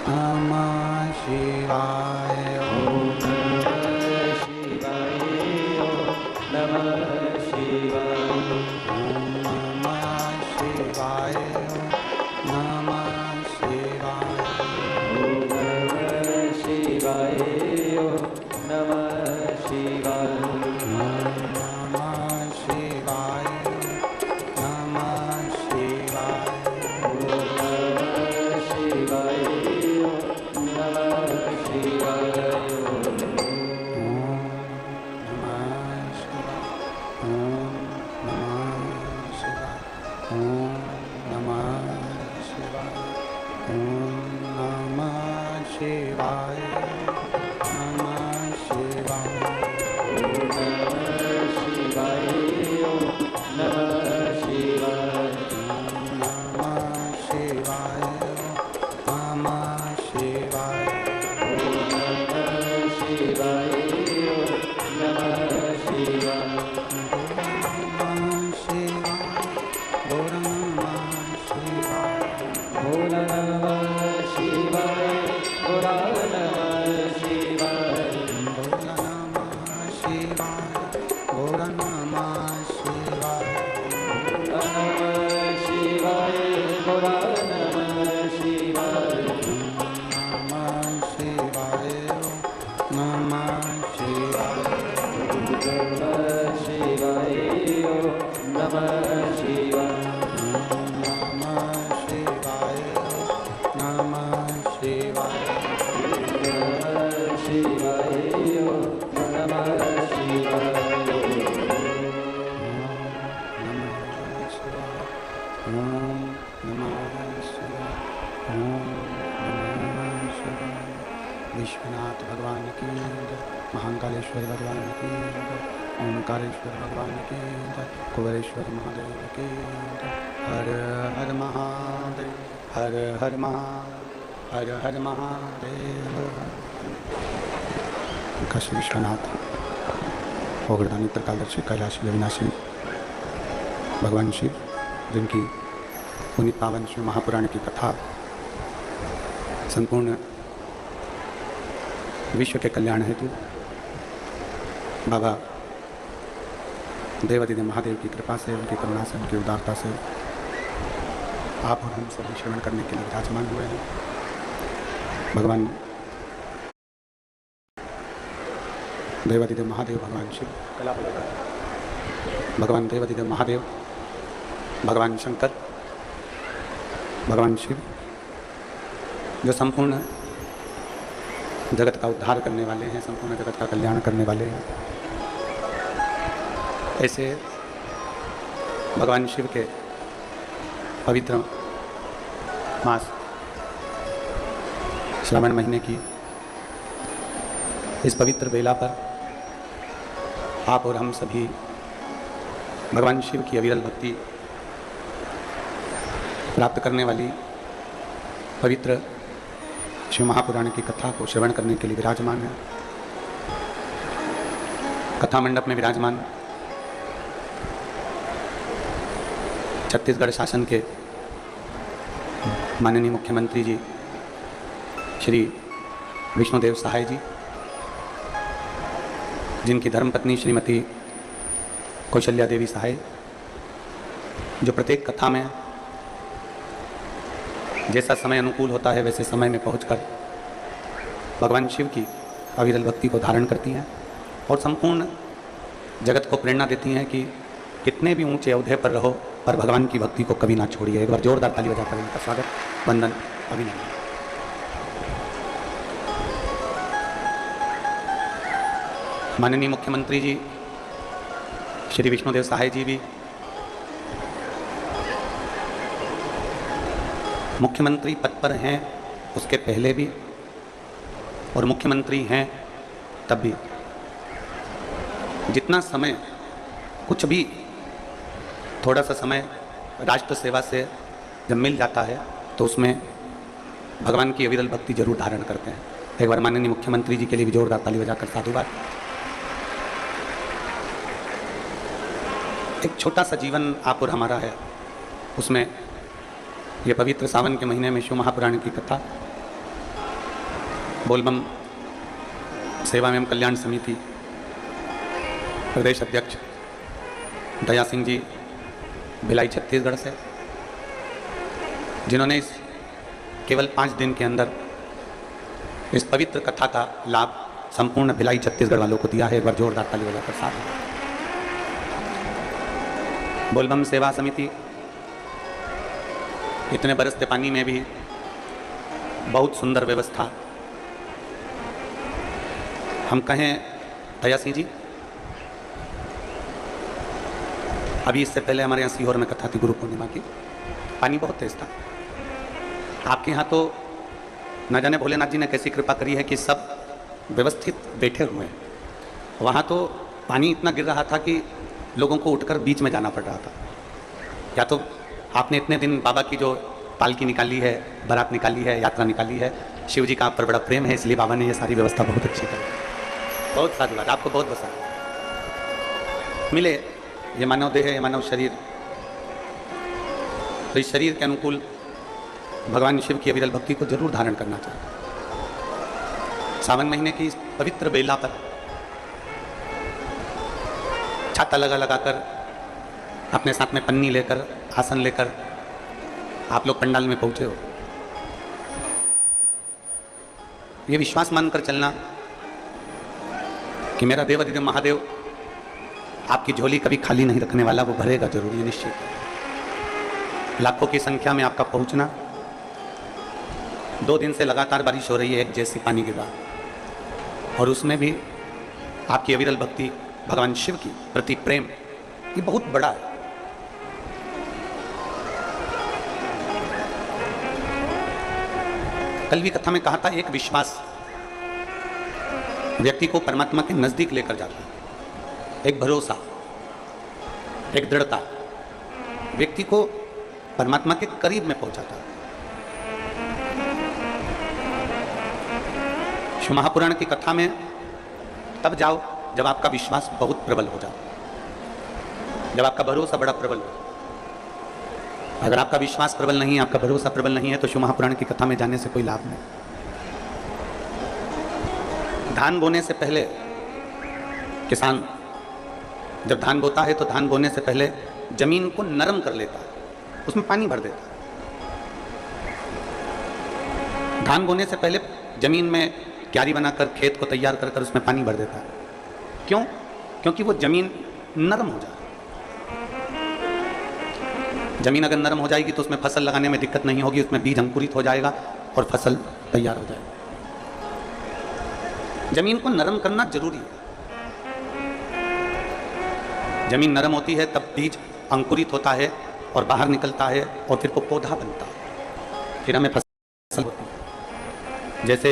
नमः शिवाय। ओम नमः शिवाय। ओम नमः शिवाय। ओम नमः शिवाय। नमः शिवाय। ओम नमः शिवाय। ओम नमः शिवाय। ओम नमः शिवाय। नमः शिवाय। ओम नमः शिवाय। ओम नमः शिवाय। ओम नमः शिवाय। ओम नमः शिवाय। ओम नमः शिवाय। ओम नमः शिवाय। नमः शिवाय। ओम नमः शिवाय। ओम नमः शिवाय। नमः शिवाय। नमः शिवाय। ओम नमः शिवाय। ओम नमः शिवाय। नमः शिवाय। गौर नमः शिवाय। ओम नमः शिवाय। ओम नमः शिवाय। गौर नमः शिवाय। गौर नमः शिवाय। नमः शिवाय। ओम नमः शिवाय। नमः शिवाय। नमः शिवाय। नमः शिवाय। ओम नमः शिवाय। नमः शिवाय। नमः शिवाय। नमः शिवाय। ओम नमः शिवाय। ओम नमः शिवाय। ओम नमः शिवाय। विश्वनाथ भगवान की जय। महाकालेश्वर भगवान की जय। ओंकारेश्वर भगवान की जय। कुबेरेश्वर महादेव की जय। हर हर महादेव। हर हर महादेव। हर हर महादेव। काशी विश्वनाथ ओगरदानी त्रिकालदर्शी कैलाशी अविनाशी भगवान शिव, जिनकी पुनीत पावन शिव महापुराण की कथा संपूर्ण विश्व के कल्याण हेतु बाबा देवादिदेव महादेव की कृपा से, उनकी करुणा से, उनकी उदारता से आप और हम सभी श्रवण करने के लिए विराजमान हुए हैं। भगवान देवादिदेव महादेव, भगवान शिव, भगवान देवादिदेव महादेव, भगवान शंकर, भगवान शिव, जो संपूर्ण जगत का उद्धार करने वाले हैं, संपूर्ण जगत का कल्याण करने वाले हैं, ऐसे भगवान शिव के पवित्र मास श्रावण महीने की इस पवित्र बेला पर आप और हम सभी भगवान शिव की अविरल भक्ति प्राप्त करने वाली पवित्र शिव महापुराण की कथा को श्रवण करने के लिए विराजमान है। कथा मंडप में विराजमान छत्तीसगढ़ शासन के माननीय मुख्यमंत्री जी श्री विष्णुदेव सहाय जी, जिनकी धर्मपत्नी श्रीमती कौशल्या देवी सहाय, जो प्रत्येक कथा में जैसा समय अनुकूल होता है वैसे समय में पहुंचकर भगवान शिव की अविरल भक्ति को धारण करती हैं और संपूर्ण जगत को प्रेरणा देती हैं कि कितने भी ऊंचे ओहदे पर रहो पर भगवान की भक्ति को कभी ना छोड़िए। एक बार जोरदार ताली बजाकर इनका स्वागत, वंदन, अभिनंदन। माननीय मुख्यमंत्री जी श्री विष्णुदेव सहाय जी भी मुख्यमंत्री पद पर हैं उसके पहले भी और मुख्यमंत्री हैं तब भी। जितना समय, कुछ भी थोड़ा सा समय राष्ट्र सेवा से जब मिल जाता है तो उसमें भगवान की अविरल भक्ति जरूर धारण करते हैं। एक बार माननीय मुख्यमंत्री जी के लिए भी जोरदार ताली बजाकर साधुवाद। एक छोटा सा जीवन आप और हमारा है, उसमें ये पवित्र सावन के महीने में शिव महापुराण की कथा बोलबम सेवा एवं कल्याण समिति प्रदेश अध्यक्ष दया सिंह जी भिलाई छत्तीसगढ़ से, जिन्होंने इस केवल 5 दिन के अंदर इस पवित्र कथा का लाभ संपूर्ण भिलाई छत्तीसगढ़ वालों को दिया है। एक बार जोरदार ताली बजाकर साथ। बोलबम सेवा समिति इतने बरसते पानी में भी बहुत सुंदर व्यवस्था। हम कहें दया सिंह जी, अभी इससे पहले हमारे यहाँ सीहोर में कथा थी गुरु पूर्णिमा की, पानी बहुत तेज था। आपके यहाँ तो न जाने भोलेनाथ जी ने कैसी कृपा करी है कि सब व्यवस्थित बैठे हुए हैं। वहाँ तो पानी इतना गिर रहा था कि लोगों को उठकर बीच में जाना पड़ रहा था। या तो आपने इतने दिन बाबा की जो पालकी निकाली है, बारात निकाली है, यात्रा निकाली है, शिव जी का आप पर बड़ा प्रेम है, इसलिए बाबा ने ये सारी व्यवस्था बहुत अच्छी करी। बहुत साधुवाद, आपको बहुत बसा मिले। ये मानव देह है, ये मानव शरीर, तो इस शरीर के अनुकूल भगवान शिव की अविरल भक्ति को जरूर धारण करना चाहिए। सावन महीने की इस पवित्र बेला पर छाता लगाकर, अपने साथ में पन्नी लेकर, आसन लेकर आप लोग पंडाल में पहुंचे हो। ये विश्वास मानकर चलना कि मेरा देवाधिदेव महादेव आपकी झोली कभी खाली नहीं रखने वाला, वो भरेगा जरूर, ये निश्चित। लाखों की संख्या में आपका पहुंचना। 2 दिन से लगातार बारिश हो रही है, एक जैसी पानी गिर रहा, और उसमें भी आपकी अविरल भक्ति, भगवान शिव की प्रति प्रेम, ये बहुत बड़ा है। कल भी कथा में कहा था, एक विश्वास व्यक्ति को परमात्मा के नजदीक लेकर जाता है। एक भरोसा, एक दृढ़ता व्यक्ति को परमात्मा के करीब में पहुंचाता है। शिव महापुराण की कथा में तब जाओ जब आपका विश्वास बहुत प्रबल हो जाए, जब आपका भरोसा बड़ा प्रबल हो। अगर आपका विश्वास प्रबल नहीं है, आपका भरोसा प्रबल नहीं है, तो शिव महापुराण की कथा में जाने से कोई लाभ नहीं। धान बोने से पहले किसान जब धान बोता है तो धान बोने से पहले जमीन को नरम कर लेता है, उसमें पानी भर देता है। धान बोने से पहले जमीन में क्यारी बनाकर, खेत को तैयार कर कर उसमें पानी भर देता है। क्यों? क्योंकि वो जमीन नरम हो जाए। जमीन अगर नरम हो जाएगी तो उसमें फसल लगाने में दिक्कत नहीं होगी, उसमें बीज अंकुरित हो जाएगा और फसल तैयार हो जाएगी। जमीन को नरम करना जरूरी है। जमीन नरम होती है तब बीज अंकुरित होता है और बाहर निकलता है, और फिर वो पौधा बनता है, फिर हमें फसल होती है। जैसे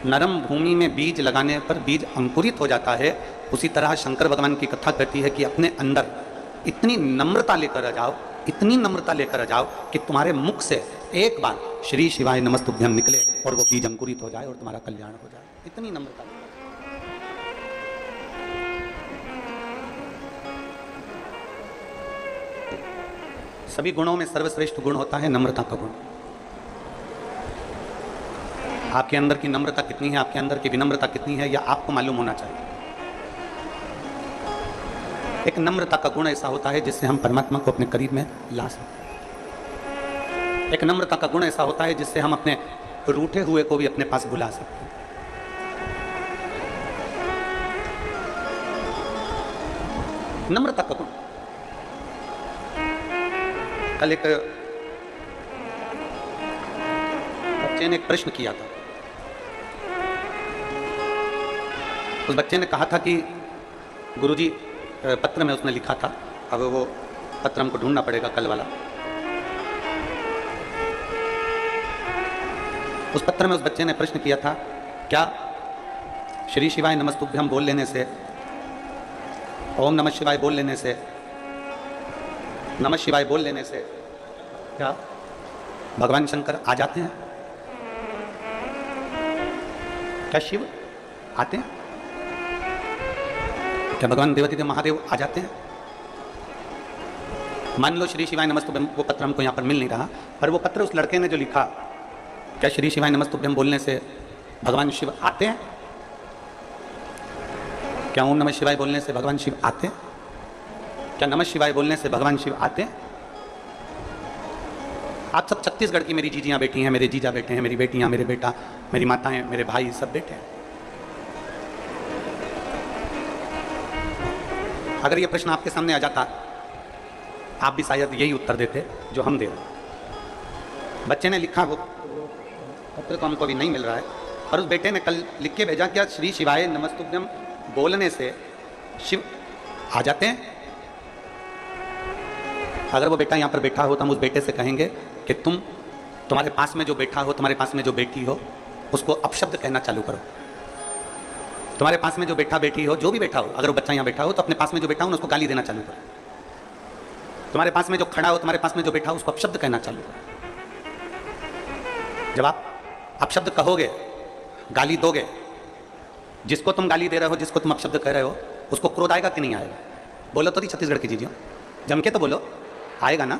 नरम भूमि में बीज लगाने पर बीज अंकुरित हो जाता है, उसी तरह शंकर भगवान की कथा कहती है कि अपने अंदर इतनी नम्रता लेकर आ जाओ, इतनी नम्रता लेकर आ जाओ कि तुम्हारे मुख से एक बार श्री शिवाय नमस्तुभ्यम निकले और वो बीज अंकुरित हो जाए और तुम्हारा कल्याण हो जाए। इतनी नम्रता। सभी गुणों में सर्वश्रेष्ठ गुण होता है नम्रता का गुण। आपके अंदर की नम्रता कितनी है, आपके अंदर की विनम्रता कितनी है, यह आपको मालूम होना चाहिए। एक नम्रता का गुण ऐसा होता है जिससे हम परमात्मा को अपने करीब में ला सकते हैं। एक नम्रता का गुण ऐसा होता है जिससे हम अपने रूठे हुए को भी अपने पास बुला सकते हैं। नम्रता का गुण। कल एक बच्चे ने एक प्रश्न किया था। उस बच्चे ने कहा था कि गुरुजी, पत्र में उसने लिखा था, अब वो पत्र हमको ढूंढना पड़ेगा कल वाला। उस पत्र में उस बच्चे ने प्रश्न किया था, क्या श्री शिवाय नमस्तुभ्यम बोल लेने से, ओम नमः शिवाय बोल लेने से, नमः शिवाय बोल लेने से क्या भगवान शंकर आ जाते हैं? क्या शिव आते हैं? क्या भगवान देवाधिदेव महादेव आ जाते हैं? मान लो श्री शिवाय नमस्तुभ्यम वो पत्र हमको यहाँ पर मिल नहीं रहा, पर वो पत्र उस लड़के ने जो लिखा क्या श्री शिवाय नमस्तुभ्यम बोलने से भगवान शिव आते हैं? क्या ओम नमः शिवाय बोलने से भगवान शिव आते हैं? क्या नमः शिवाय बोलने से भगवान शिव आते हैं? आप सब छत्तीसगढ़ की मेरी जीजियां बेटी हैं, मेरे जीजा बेटे हैं, मेरी बेटियां, मेरे बेटा, मेरी माताएं, मेरे भाई, सब बेटे हैं। अगर ये प्रश्न आपके सामने आ जाता, आप भी शायद यही उत्तर देते जो हम दे रहे हैं। बच्चे ने लिखा, वो पत्र तो हमको अभी नहीं मिल रहा है, और उस बेटे ने कल लिख के भेजा, क्या श्री शिवाय नमस्तुभ्यम बोलने से शिव आ जाते हैं? अगर वो बेटा यहाँ पर बैठा हो तो हम उस बेटे से कहेंगे कि तुम्हारे पास में जो बैठा हो, तुम्हारे पास में जो बेटी हो, उसको अपशब्द कहना चालू करो। तुम्हारे पास में जो बैठा बेटी हो, जो भी बैठा हो, अगर वो बच्चा यहाँ बैठा हो तो अपने पास में जो बैठा हो उसको गाली देना चालू करो। तुम्हारे पास में जो खड़ा हो, तुम्हारे पास में जो बैठा हो, उसको अपशब्द कहना चालू करो। जब आप अपशब्द कहोगे, गाली दोगे, जिसको तुम गाली दे रहे हो, जिसको तुम अपशब्द कह रहे हो, उसको क्रोध आएगा कि नहीं आएगा? बोलो तो नहीं छत्तीसगढ़ की चीज़ों, जम के तो बोलो, आएगा ना?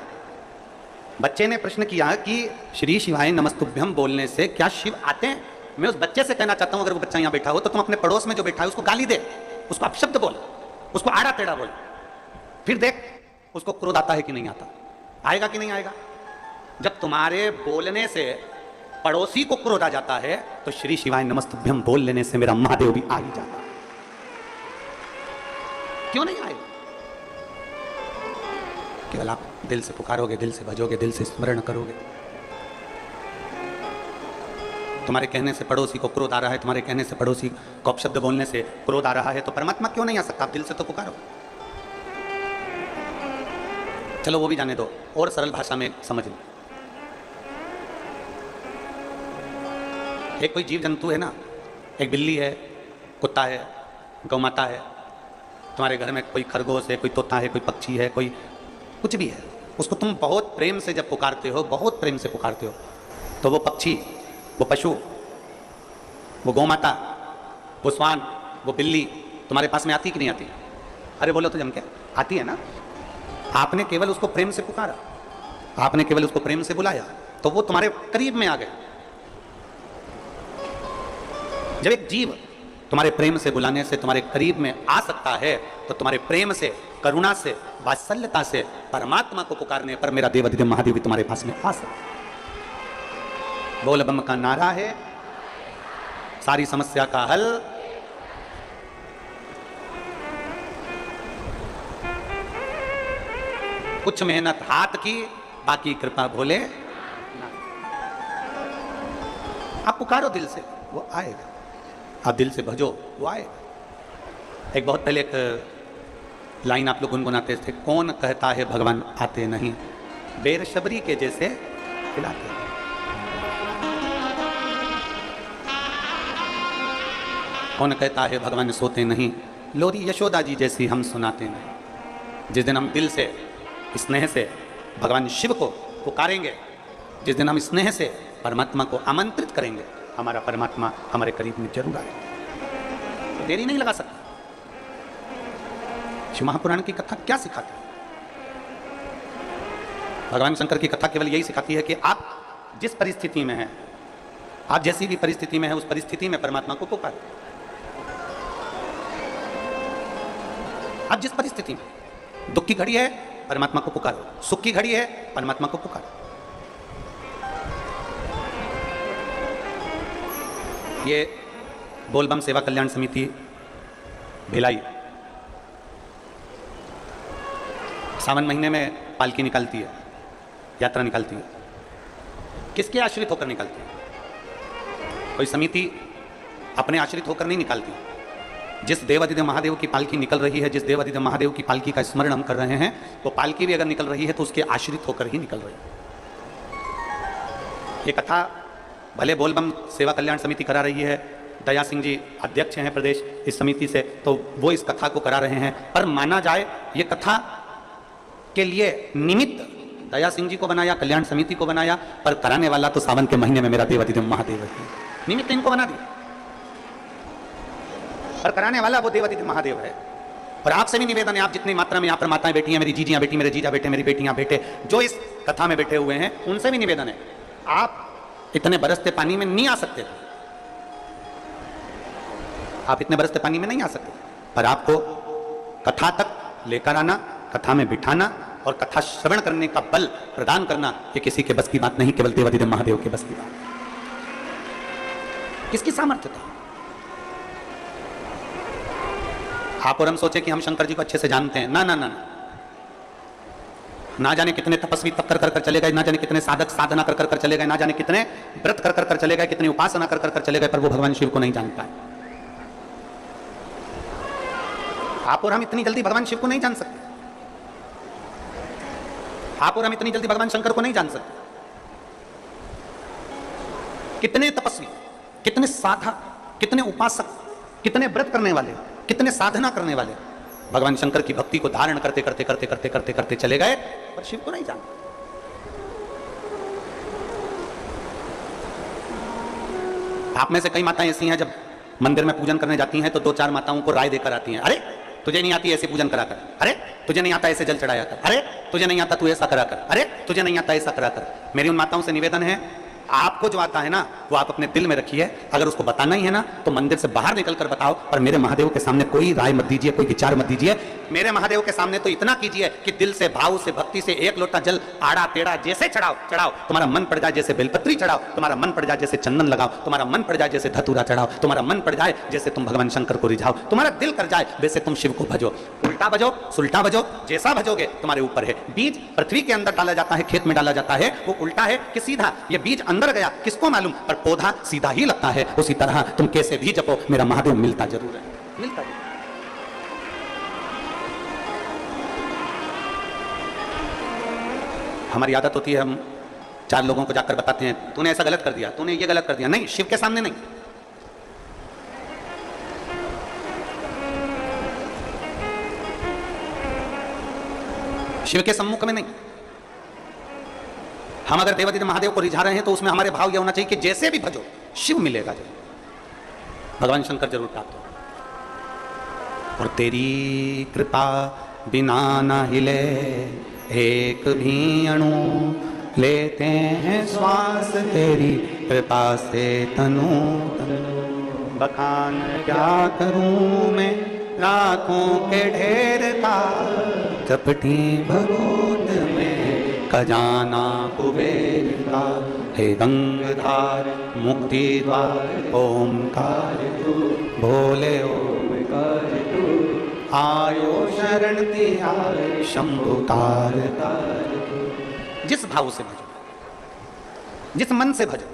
बच्चे ने प्रश्न किया कि श्री शिवाय नमस्तुभ्यम बोलने से क्या शिव आते हैं? मैं उस बच्चे से कहना चाहता हूं, अगर वो बच्चा यहाँ बैठा हो तो तुम अपने पड़ोस में जो बैठा है उसको गाली दे, उसको अपशब्द बोल, उसको आड़ा टेढ़ा बोल, फिर देख उसको क्रोध आता है कि नहीं आता। आएगा कि नहीं आएगा? जब तुम्हारे बोलने से पड़ोसी को क्रोध आ जाता है तो श्री शिवाय नमस्तुभ्यम बोल लेने से मेरा महादेव भी आ ही जाता है। क्यों नहीं आएगा? केवल आप दिल से पुकारोगे, दिल से भजोगे, दिल से स्मरण करोगे। तुम्हारे कहने से पड़ोसी को क्रोध आ रहा है, तुम्हारे कहने से पड़ोसी को अपशब्द बोलने से क्रोध आ रहा है, तो परमात्मा क्यों नहीं आ सकता? आप दिल से तो पुकारो। चलो वो भी जाने दो, और सरल भाषा में समझ लो। एक कोई जीव जंतु है ना, एक बिल्ली है, कुत्ता है, गौ माता है, तुम्हारे घर में कोई खरगोश है, कोई तोता है, कोई पक्षी है, कोई कुछ भी है, उसको तुम बहुत प्रेम से जब पुकारते हो, बहुत प्रेम से पुकारते हो, तो वो पक्षी, वो पशु, वो गौ माता, वो श्वान, वो बिल्ली तुम्हारे पास में आती कि नहीं आती? अरे बोलो तो जम के, आती है ना? आपने केवल उसको प्रेम से पुकारा, आपने केवल उसको प्रेम से बुलाया, तो वो तुम्हारे करीब में आ गए। जब एक जीव तुम्हारे प्रेम से बुलाने से तुम्हारे करीब में आ सकता है, तो तुम्हारे प्रेम से, करुणा से, वात्सल्यता से परमात्मा को पुकारने पर मेरा देवाधिदेव महादेव भी तुम्हारे पास में आ सकता है। बोल बम का नारा है सारी समस्या का हल। कुछ मेहनत हाथ की, बाकी कृपा भोले। आप पुकारो दिल से, वो आएगा। आप दिल से भजो, वो आएगा। एक बहुत पहले एक लाइन आप लोग गुनगुनाते थे, कौन कहता है भगवान आते नहीं, बेरशबरी के जैसे खिलाते। कौन कहता है भगवान सोते नहीं, लोरी यशोदा जी जैसी हम सुनाते नहीं। जिस दिन हम दिल से, स्नेह से भगवान शिव को पुकारेंगे, जिस दिन हम स्नेह से परमात्मा को आमंत्रित करेंगे, हमारा परमात्मा हमारे करीब में जरूर आएगा। देरी नहीं लगा सकता। शिव महापुराण की कथा क्या सिखाती है? भगवान शंकर की कथा केवल यही सिखाती है कि आप जिस परिस्थिति में हैं, आप जैसी भी परिस्थिति में हैं, उस परिस्थिति में परमात्मा को पुकारें। आप जिस परिस्थिति में, दुख की घड़ी है परमात्मा को पुकारो, सुख की घड़ी है परमात्मा को पुकारो। ये बोलबम सेवा कल्याण समिति भिलाई सावन महीने में पालकी निकालती है, यात्रा निकालती है। किसके आश्रित होकर निकालती है? कोई समिति अपने आश्रित होकर नहीं निकालती। जिस देवाधिदेव महादेव की पालकी निकल रही है, जिस देवाधिदेव महादेव की पालकी का स्मरण हम कर रहे हैं, वो पालकी भी अगर निकल रही है तो उसके आश्रित होकर ही निकल रही है। ये कथा भले बोलबम सेवा कल्याण समिति करा रही है, दया सिंह जी अध्यक्ष हैं प्रदेश इस समिति से, तो वो इस कथा को करा रहे हैं, पर माना जाए ये कथा के लिए निमित्त दया सिंह जी को बनाया, कल्याण समिति को बनाया, पर कराने वाला तो सावन के महीने में मेरा देवाधिदेव महादेव है। निमित्त इनको बना दिया, पर कराने वाला वो देवाधिदेव महादेव है। और आपसे भी निवेदन है, आप जितनी मात्रा में यहाँ पर माताएं बैठी हैं, मेरी जीजियां बेटी, मेरे जीजा बेटे, मेरी बेटियां बेटे, जो इस कथा में बैठे हुए हैं, उनसे भी निवेदन है, आप इतने बरसते पानी में नहीं आ सकते थे। आप इतने बरसते पानी में नहीं आ सकते, पर आपको कथा तक लेकर आना, कथा में बिठाना और कथा श्रवण करने का बल प्रदान करना, ये किसी के बस की बात नहीं, केवल देवाधिदेव महादेव के बस की बात। किसकी सामर्थ्य था? आप और हम सोचे कि हम शंकर जी को अच्छे से जानते हैं, ना ना ना ना जाने कितने तपस्वी तप कर कर चले गए, ना जाने कितने साधक साधना कर कर चले गए, ना जाने कितने व्रत कर कर चले गए, कितनी उपासना कर कर चले गए, पर वो भगवान शिव को नहीं जान पाए। आप और हम इतनी जल्दी भगवान शिव को नहीं जान सकते, आप और हम इतनी जल्दी भगवान शंकर को नहीं जान सकते। कितने तपस्वी, कितने साधक, कितने उपासक, कितने व्रत करने वाले, कितने साधना करने वाले भगवान शंकर की भक्ति को धारण करते करते करते करते करते करते चले गए, पर शिव को नहीं जानते। आप में से कई माताएं ऐसी हैं, जब मंदिर में पूजन करने जाती हैं तो दो चार माताओं को राय देकर आती हैं, अरे तुझे नहीं आती ऐसे पूजन करा कर, अरे तुझे नहीं आता ऐसे जल चढ़ाया कर, अरे तुझे नहीं आता तू ऐसा करा कर, अरे तुझे नहीं आता ऐसा करा कर। मेरी उन माताओं से निवेदन है, आपको जो आता है ना वो आप अपने दिल में रखिए, अगर उसको बताना ही है ना तो मंदिर से बाहर निकलकर बताओ, पर मेरे महादेव के सामने कोई राय मत दीजिए, कोई विचार मत दीजिए। मेरे महादेव के सामने तो इतना कीजिए कि दिल से, भाव से, भक्ति से एक लोटा जल आड़ा टेढ़ा जैसे चढ़ाओ चढ़ाओ, तुम्हारा मन पड़ जाए जैसे बेलपत्री चढ़ाओ, तुम्हारा मन पड़ जाए जैसे चंदन लगाओ, तुम्हारा मन पड़ जाए जैसे धतूरा चढ़ाओ, तुम्हारा मन पड़ जाए जैसे तुम भगवान शंकर को रिझाओ, तुम्हारा दिल कर जाए वैसे तुम शिव को भजो। उल्टा भजो, सुल्टा भजो, जैसा भजोगे तुम्हारे ऊपर है। बीज पृथ्वी के अंदर डाला जाता है, खेत में डाला जाता है, वो उल्टा है कि सीधा, ये बीज अंदर गया किसको मालूम, पर पौधा सीधा ही लगता है। उसी तरह तुम कैसे भी जपो, मेरा महादेव मिलता जरूर है, मिलता जरूर। हमारी आदत होती है, हम चार लोगों को जाकर बताते हैं तूने ऐसा गलत कर दिया, तूने ये गलत कर दिया। नहीं, शिव के सामने नहीं, शिव के सम्मुख में नहीं। हम अगर देवाधिदेव महादेव को रिझा रहे हैं तो उसमें हमारे भाव यह होना चाहिए कि जैसे भी भजो शिव मिलेगा जरूर, भगवान शंकर जरूर प्राप्त हो। और तेरी कृपा बिना न हिले एक भी अणु, लेते हैं श्वास तेरी कृपा से तनु तनु। बखान क्या करूं मैं रातों के ढेर का, चपटी भगोत में खजाना कुबेर का। हे गंगाधार मुक्ति द्वार ओमकार तू, भोले ओमकार तू, आयो शरण तिया शंभु तार तार तू। जिस भाव से भजो, जिस मन से भजो।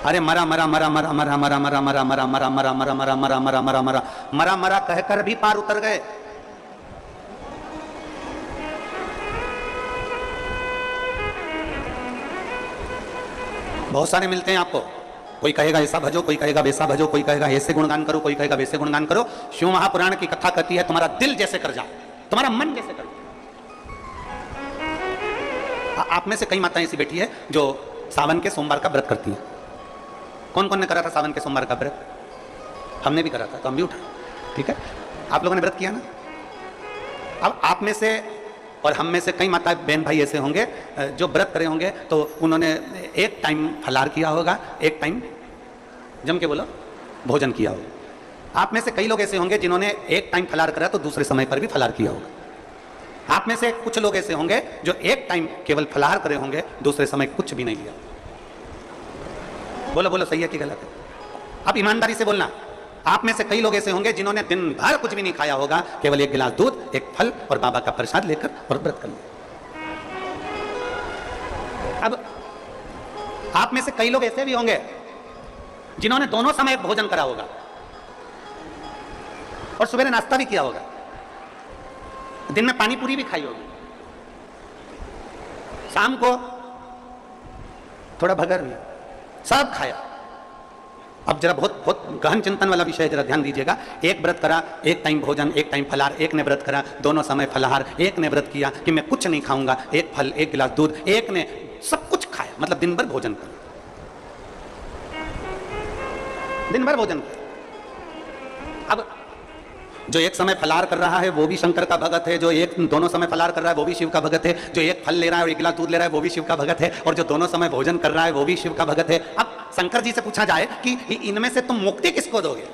अरे मरा मरा मरा मरा मरा मरा मरा मरा मरा मरा मरा मरा मरा मरा मरा मरा मरा मरा मरा कहकर भी पार उतर गए। बहुत सारे मिलते हैं आपको, कोई कहेगा ऐसा भजो, कोई कहेगा वैसा भजो, कोई कहेगा ऐसे गुणगान करो, कोई कहेगा वैसे गुणगान करो। शिव महापुराण की कथा कहती है तुम्हारा दिल जैसे कर जाए, तुम्हारा मन जैसे कर। आप में से कई माताएं ऐसी बैठी है जो सावन के सोमवार का व्रत करती है। कौन कौन ने करा था सावन के सोमवार का व्रत? हमने भी करा था, तो हम भी उठाए, ठीक है। आप लोगों ने व्रत किया ना। अब आप में से और हम में से कई माता बहन भाई ऐसे होंगे जो व्रत करे होंगे, तो उन्होंने एक टाइम फलाहार किया होगा, एक टाइम जम के बोलो भोजन किया होगा। आप में से कई लोग ऐसे होंगे जिन्होंने एक टाइम फलाहार करा तो दूसरे समय पर भी फलाहार किया होगा। आप में से कुछ लोग ऐसे होंगे जो एक टाइम केवल फलाहार करे होंगे, दूसरे समय कुछ भी नहीं लिया। बोलो बोलो, सही है कि गलत है? अब ईमानदारी से बोलना। आप में से कई लोग ऐसे होंगे जिन्होंने दिन भर कुछ भी नहीं खाया होगा, केवल एक गिलास दूध, एक फल और बाबा का प्रसाद लेकर और व्रत कर लिया। अब आप में से कई लोग ऐसे भी होंगे जिन्होंने दोनों समय भोजन करा होगा और सुबह नाश्ता भी किया होगा, दिन में पानी पूरी भी खाई होगी, शाम को थोड़ा भगर भी, सब खाया। अब जरा बहुत बहुत गहन चिंतन वाला विषय, जरा ध्यान दीजिएगा। एक व्रत करा, एक टाइम भोजन, एक टाइम फलाहार, एक ने व्रत करा दोनों समय फलाहार, एक ने व्रत किया कि मैं कुछ नहीं खाऊंगा, एक फल एक गिलास दूध, एक ने सब कुछ खाया, मतलब दिन भर भोजन कर, दिन भर भोजन कर। अब जो एक समय फलार कर रहा है वो भी शंकर का भगत है, जो एक दोनों समय फलार कर रहा है वो भी शिव का भगत है, जो एक फल ले रहा है और एक गिलास दूध ले रहा है वो भी शिव का भगत है, और जो दोनों समय भोजन कर रहा है वो भी शिव का भगत है। अब शंकर जी से पूछा जाए कि इनमें से तुम मुक्ति किसको दोगे,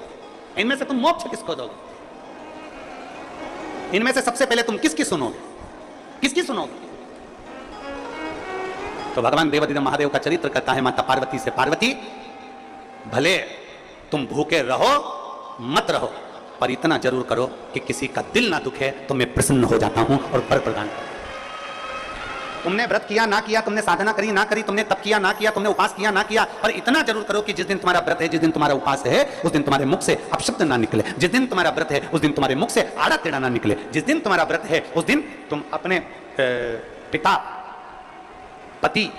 इनमें से तुम मोक्ष किसको दोगे, इनमें से सबसे पहले तुम किसकी सुनोगे, किसकी सुनोगे? तो भगवान देवाधिदेव महादेव का चरित्र कहता है माता पार्वती से, पार्वती भले तुम भूखे रहो मत रहो, पर इतना जरूर करो कि किसी का दिल ना दुखे तो मैं प्रसन्न हो जाता हूं और वर प्रदान करता हूं। तुमने व्रत किया ना किया, तुमने साधना करी ना करी, तुमने तप किया ना किया, तुमने उपास किया ना किया, पर इतना जरूर करो कि जिस दिन तुम्हारा व्रत है, जिस दिन तुम्हारा उपास है, उस दिन तुम्हारे मुख से अपशब्द ना निकले, जिस दिन तुम्हारा व्रत है उस दिन तुम्हारे मुख से आड़ा टेढ़ा ना निकले, जिस दिन तुम्हारा व्रत है उस दिन तुम अपने पिता, पति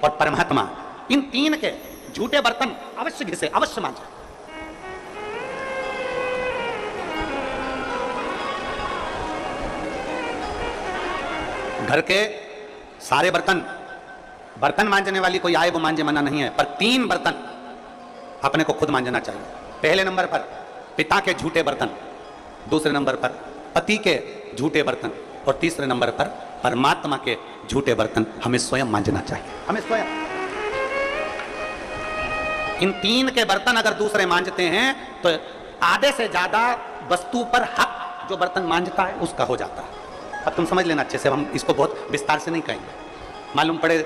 और परमात्मा, इन तीन के झूठे बर्तन अवश्य घिसे, अवश्य मांझे। घर के सारे बर्तन मांजने वाली कोई आए वो मांजे मना नहीं है, पर 3 बर्तन अपने को खुद मांजना चाहिए। पहले नंबर पर पिता के झूठे बर्तन, दूसरे नंबर पर पति के झूठे बर्तन, और तीसरे नंबर पर परमात्मा के झूठे बर्तन हमें स्वयं मांजना चाहिए, हमें स्वयं। इन 3 के बर्तन अगर दूसरे मांजते हैं तो आधे से ज्यादा वस्तु पर हक जो बर्तन मांजता है उसका हो जाता है। अब तुम समझ लेना अच्छे से, हम इसको बहुत विस्तार से नहीं कहेंगे। मालूम पड़े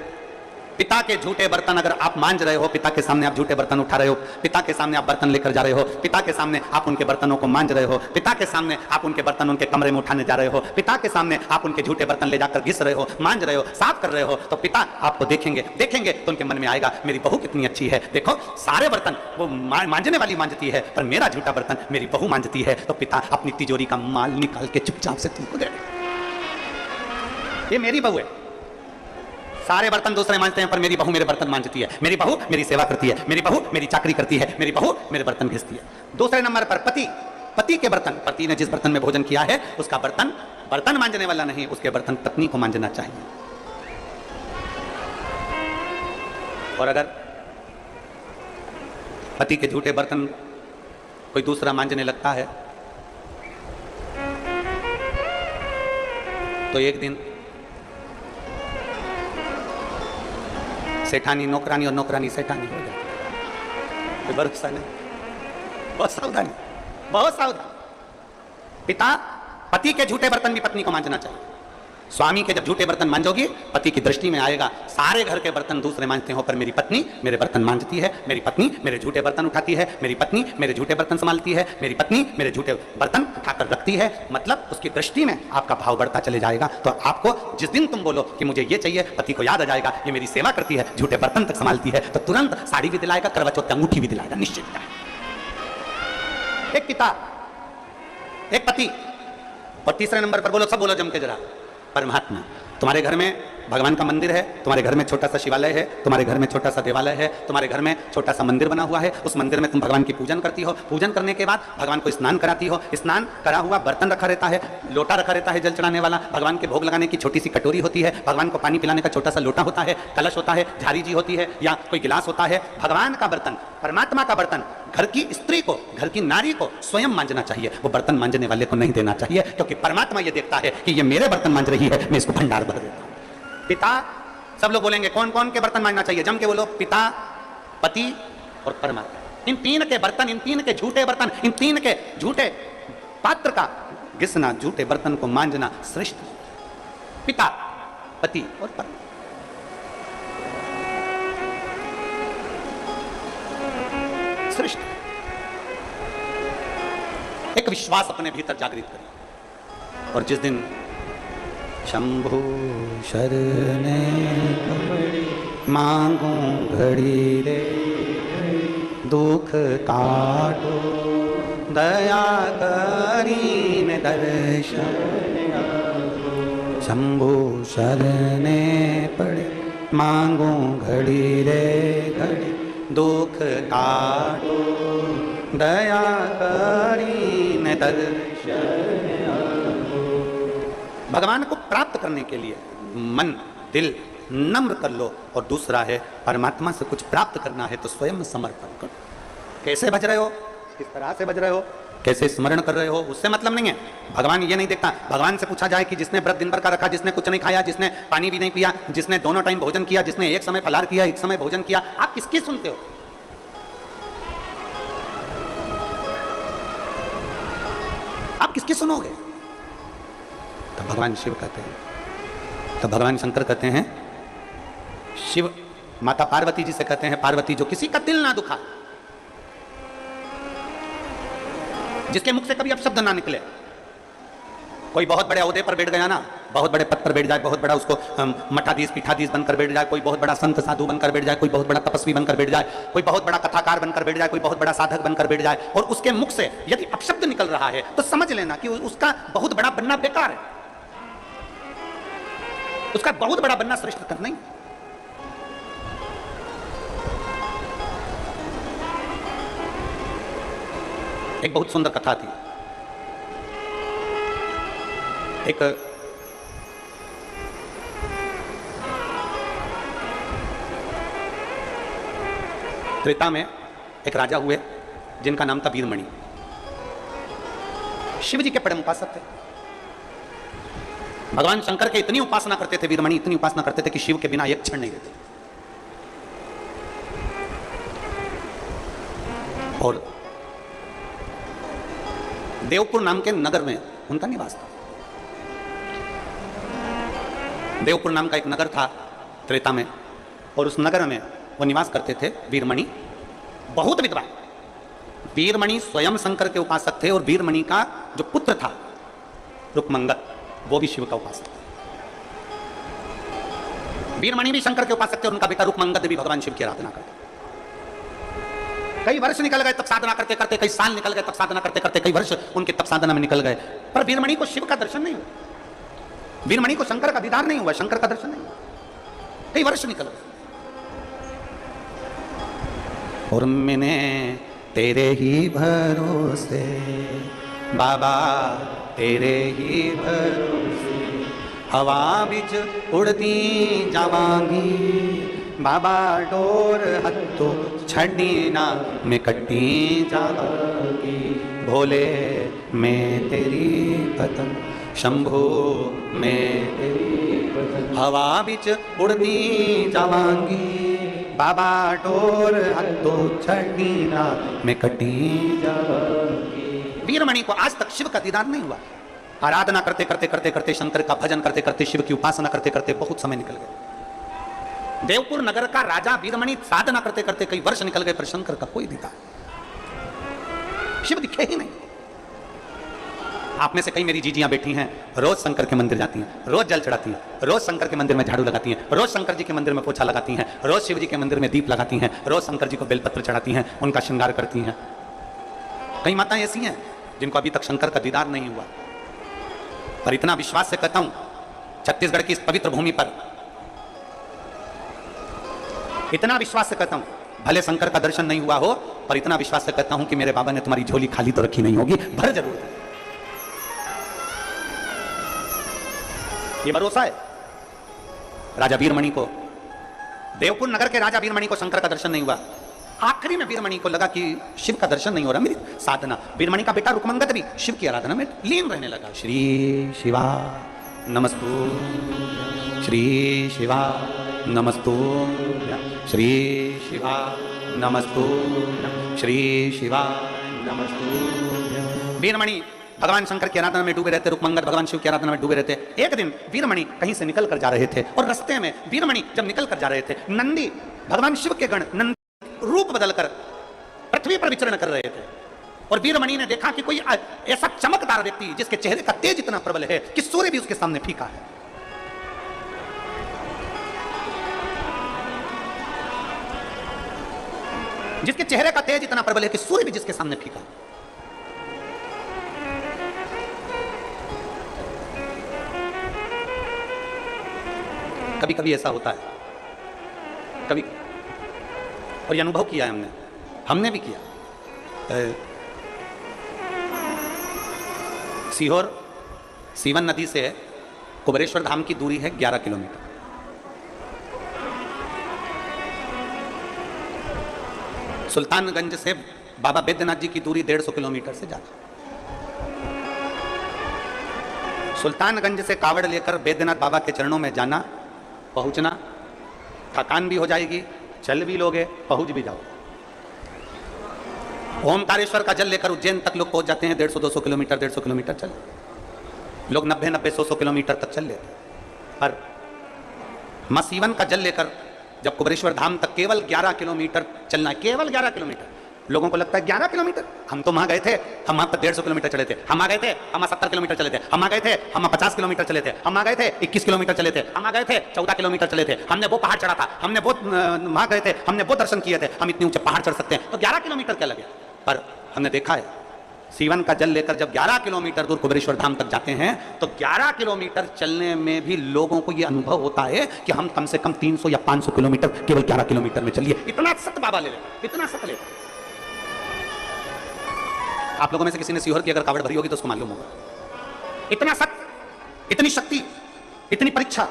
पिता के झूठे बर्तन अगर आप मांज रहे हो, पिता के सामने आप झूठे बर्तन उठा रहे हो, पिता के सामने आप बर्तन लेकर जा रहे हो, पिता के सामने आप उनके बर्तनों को मांज रहे हो, पिता के सामने आप उनके बर्तन उनके कमरे में उठाने जा रहे हो, पिता के सामने आप उनके झूठे बर्तन ले जाकर घिस रहे हो, मांज रहे हो, साफ कर रहे हो, तो पिता आपको देखेंगे तो उनके मन में आएगा मेरी बहू कितनी अच्छी है, देखो सारे बर्तन वो मांजने वाली मांजती है पर मेरा झूठा बर्तन मेरी बहू मांजती है। तो पिता अपनी तिजोरी का माल निकाल के चुपचाप से तुमको दे दे, ये मेरी बहू है। सारे बर्तन दूसरे मांजते हैं पर मेरी बहू मेरे बर्तन मांजती है, मेरी बहू मेरी सेवा करती है, मेरी बहू मेरी चाकरी करती है, मेरी बहू मेरे बर्तन घिसती है। दूसरे नंबर पर पति के बर्तन, पति ने जिस बर्तन में भोजन किया है उसका बर्तन मांजने वाला नहीं, उसके बर्तन पत्नी को मांजना चाहिए। और अगर पति के झूठे बर्तन कोई दूसरा मांजने लगता है तो एक दिन सेठानी नौकरानी और नौकरानी सेठानी हो जाती है। भरोसा नहीं, बहुत सावधानी, बहुत सावधान। पिता पति के झूठे बर्तन भी पत्नी को मांजना चाहिए। स्वामी के जब झूठे बर्तन मांजोगी पति की दृष्टि में आएगा सारे घर के बर्तन दूसरे मांजते हो पर मेरी पत्नी मेरे बर्तन मांजती है, मेरी पत्नी मेरे झूठे बर्तन उठाती है, मेरी पत्नी मेरे झूठे बर्तन संभालती है, मेरी पत्नी मेरे झूठे बर्तन उठाकर रखती है। मतलब उसकी दृष्टि में आपका भाव बढ़ता चले जाएगा। तो आपको जिस दिन तुम बोलो कि मुझे ये चाहिए, पति को याद आ जाएगा ये मेरी सेवा करती है, झूठे बर्तन तक संभालती है, तो तुरंत साड़ी भी दिलाएगा, करवा चौथ की अंगूठी भी दिलाएगा, निश्चित। एक पिता, एक पति, और तीसरे नंबर पर बोलो, सब बोलो जम के जरा, परमात्मा। तुम्हारे घर में भगवान का मंदिर है, तुम्हारे घर में छोटा सा शिवालय है, तुम्हारे घर में छोटा सा देवालय है, तुम्हारे घर में छोटा सा मंदिर बना हुआ है, उस मंदिर में तुम भगवान की पूजन करती हो, पूजन करने के बाद भगवान को स्नान कराती हो, स्नान करा हुआ बर्तन रखा रहता है, लोटा रखा रहता है जल चढ़ाने वाला, भगवान के भोग लगाने की छोटी सी कटोरी होती है, भगवान को पानी पिलाने का छोटा सा लोटा होता है, कलश होता है, झारी जी होती है या कोई गिलास होता है। भगवान का बर्तन, परमात्मा का बर्तन घर की स्त्री को, घर की नारी को स्वयं मांजना चाहिए, वो बर्तन मांजने वाले को नहीं देना चाहिए, क्योंकि परमात्मा ये देखता है कि ये मेरे बर्तन मांज रही है, मैं इसको भंडार भर देता हूं। पिता, सब लोग बोलेंगे कौन कौन के बर्तन मांजना चाहिए, जम के बोलो, पिता, पति और परमात्मा। इन 3 के बर्तन, इन 3 के झूठे बर्तन, इन 3 के झूठे पात्र का घिसना, झूठे बर्तन को मांजना श्रेष्ठ। पिता, पति और परमात्मा। श्रेष्ठ। एक विश्वास अपने भीतर जागृत करिए, और जिस दिन शंभु शरणे मांगू घड़ी रे, दुख काटो दया करीन दर्शन, शंभु शरणे पड़े मांगू घड़ी रे घड़ी, दुख काटो दया करीन दर्शन। भगवान को प्राप्त करने के लिए मन दिल नम्र कर लो, और दूसरा है परमात्मा से कुछ प्राप्त करना है तो स्वयं समर्पण करो। कैसे भज रहे हो, किस तरह से भज रहे हो, कैसे स्मरण कर रहे हो उससे मतलब नहीं है। भगवान ये नहीं देखता। भगवान से पूछा जाए कि जिसने व्रत दिन भर का रखा, जिसने कुछ नहीं खाया, जिसने पानी भी नहीं पिया, जिसने दोनों टाइम भोजन किया, जिसने एक समय फलाहार किया, एक समय भोजन किया, आप किसकी सुनते हो? आप किसकी सुनोगे? तब भगवान शिव कहते हैं, तब भगवान शंकर कहते हैं, शिव माता पार्वती जी से कहते हैं, पार्वती जो किसी का दिल ना दुखा, जिसके मुख से कभी अपशब्द ना निकले, कोई बहुत बड़े ओहदे पर बैठ गया ना, बहुत बड़े पद पर बैठ जाए, बहुत बड़ा उसको मठाधीश पीठाधीश बनकर बैठ जाए, कोई बहुत बड़ा संत साधु बनकर बैठ जाए, कोई बहुत बड़ा तपस्वी बनकर बैठ जाए, कोई बहुत बड़ा कथाकार बनकर बैठ जाए, कोई बहुत बड़ा साधक बनकर बैठ जाए, और उसके मुख से यदि अपशब्द निकल रहा है तो समझ लेना कि उसका बहुत बड़ा बनना बेकार है, उसका बहुत बड़ा बनना श्रेष्ठ करना ही। एक बहुत सुंदर कथा थी। एक त्रेता में एक राजा हुए जिनका नाम था वीरमणि। शिव जी के परम उपासक थे। भगवान शंकर के इतनी उपासना करते थे वीरमणि, इतनी उपासना करते थे कि शिव के बिना एक क्षण नहीं रहते। और देवपुर नाम के नगर में उनका निवास था। देवपुर नाम का एक नगर था त्रेता में, और उस नगर में वो निवास करते थे वीरमणि, बहुत विद्वान। वीरमणि स्वयं शंकर के उपासक थे, और वीरमणि का जो पुत्र था रुक्मंगद, वो भी शिव का उपासक था। वीरमणि भी शंकर के उपासक थे, और उनका बेटा रुक्मंगद भी भगवान शिव की आराधना करते। कई वर्ष निकल गए तब साधना करते करते, कई साल निकल गए तब साधना करते करते, कई वर्ष उनके तप साधना में निकल गए, पर वीरमणि को शिव का दर्शन नहीं हुआ, वीरमणि को शंकर का दीदार नहीं हुआ, शंकर का दर्शन नहीं हुआ। कई वर्ष निकल गए, और मैंने तेरे ही भरोसे बाबा, तेरे ही भरोसे हवा बिच उड़ती जावांगी, बाबा डोर हत्थों छड़ी ना मैं कट्टी जावांगी, भोले मैं तेरी पतंग, शंभो मैं तेरी पतंग, हवा बिच उड़ती जावांगी, बाबा डोर हत्थों छड़ी ना मैं कट्टी जावांगी। वीरमणि को आज तक शिव का दीदार नहीं हुआ। आराधना करते करते करते करते, शंकर का भजन करते करते, शिव की उपासना करते करते बहुत समय निकल गया। देवपुर नगर का राजा वीरमणि साधना करते करते कई वर्ष निकल गए, पर शंकर का कोई दीदार, शिव दिखे ही नहीं। आप में से कई मेरी जीजियां बैठी हैं, रोज शंकर के मंदिर जाती हैं, रोज जल चढ़ाती हैं, रोज शंकर के मंदिर में झाड़ू लगाती हैं, रोज शंकर जी के मंदिर में पोछा लगाती हैं, रोज शिव जी के मंदिर में दीप लगाती हैं, रोज शंकर जी को बेलपत्र चढ़ाती हैं, उनका श्रृंगार करती हैं। कई माताएं ऐसी हैं जिनको अभी तक शंकर का दीदार नहीं हुआ, पर इतना विश्वास से कहता हूं, छत्तीसगढ़ की इस पवित्र भूमि पर इतना विश्वास से कहता हूं, भले शंकर का दर्शन नहीं हुआ हो, पर इतना विश्वास से कहता हूं कि मेरे बाबा ने तुम्हारी झोली खाली तो रखी नहीं होगी, भर जरूर। ये भरोसा है। राजा वीरमणि को, देवपुर नगर के राजा वीरमणि को शंकर का दर्शन नहीं हुआ। आखिरी में वीरमणि को लगा कि शिव का दर्शन नहीं हो रहा, मेरी साधना। वीरमणि का बेटा रुक्मंगद भी शिव की आराधना में लीन रहने लगा। श्री शिवा नमस्तु, श्री शिवा नमस्तु, श्री शिवा नमस्तु, श्री शिवा नमस्तु। वीरमणि भगवान शंकर की आराधना में डूबे रहते, रुक्मंगद भगवान शिव की आराधना में डूबे रहते। एक दिन वीरमणि कहीं से निकल कर जा रहे थे, और रास्ते में वीरमणि जब निकल कर जा रहे थे, नंदी भगवान शिव के गण नंदी रूप बदलकर पृथ्वी पर विचरण कर रहे थे, और वीरमणि ने देखा कि कोई ऐसा चमकदार व्यक्ति जिसके चेहरे का तेज इतना प्रबल है कि सूर्य भी उसके सामने फीका है। जिसके चेहरे का तेज इतना प्रबल है कि सूर्य भी जिसके सामने फीका है। कभी कभी ऐसा होता है, कभी, और ये अनुभव किया है हमने भी किया। सीहोर सीवन नदी से कुबेरेश्वर धाम की दूरी है 11 किलोमीटर। सुल्तानगंज से बाबा बैद्यनाथ जी की दूरी 150 किलोमीटर से ज्यादा। सुल्तानगंज से कावड़ लेकर बैद्यनाथ बाबा के चरणों में जाना, पहुंचना, थकान भी हो जाएगी, चल भी लोगे, पहुंच भी जाओ। ओमकारेश्वर का जल लेकर उज्जैन तक लोग पहुंच जाते हैं 150-200 किलोमीटर, 150 किलोमीटर चल, लोग 90-100 किलोमीटर तक चल लेते हैं। पर मसीवन का जल लेकर जब कुबेरेश्वर धाम तक केवल 11 किलोमीटर चलना है, केवल 11 किलोमीटर। लोगों को लगता है 11 किलोमीटर, हम तो वहां गए थे, हम वहां पर 150 किलोमीटर चले थे, हम आ गए थे, हम 70 किलोमीटर चले थे, हम आ गए थे, हम 50 किलोमीटर चले थे, हम आ गए थे 21 किलोमीटर चले थे, हम आ गए थे 14 किलोमीटर चले थे, हमने वो पहाड़ चढ़ा था, हमने वो वहां गए थे, हमने वो दर्शन किए थे, हम इतने ऊंचे पहाड़ चढ़ सकते हैं, तो 11 किलोमीटर क्या लगे। पर हमने देखा है सीवन का जल लेकर जब 11 किलोमीटर दूर कुबेरेश्वर धाम तक जाते हैं तो 11 किलोमीटर चलने में भी लोगों को यह अनुभव होता है कि हम कम से कम 300 या 500 किलोमीटर केवल 11 किलोमीटर में चलिए। इतना सत बाबा ले लेते, इतना सत लेते। आप लोगों में से किसी ने सीहोर की अगर कावड़ भरी होगी तो उसको मालूम होगा, इतना सत, इतनी शक्ति, इतनी परीक्षा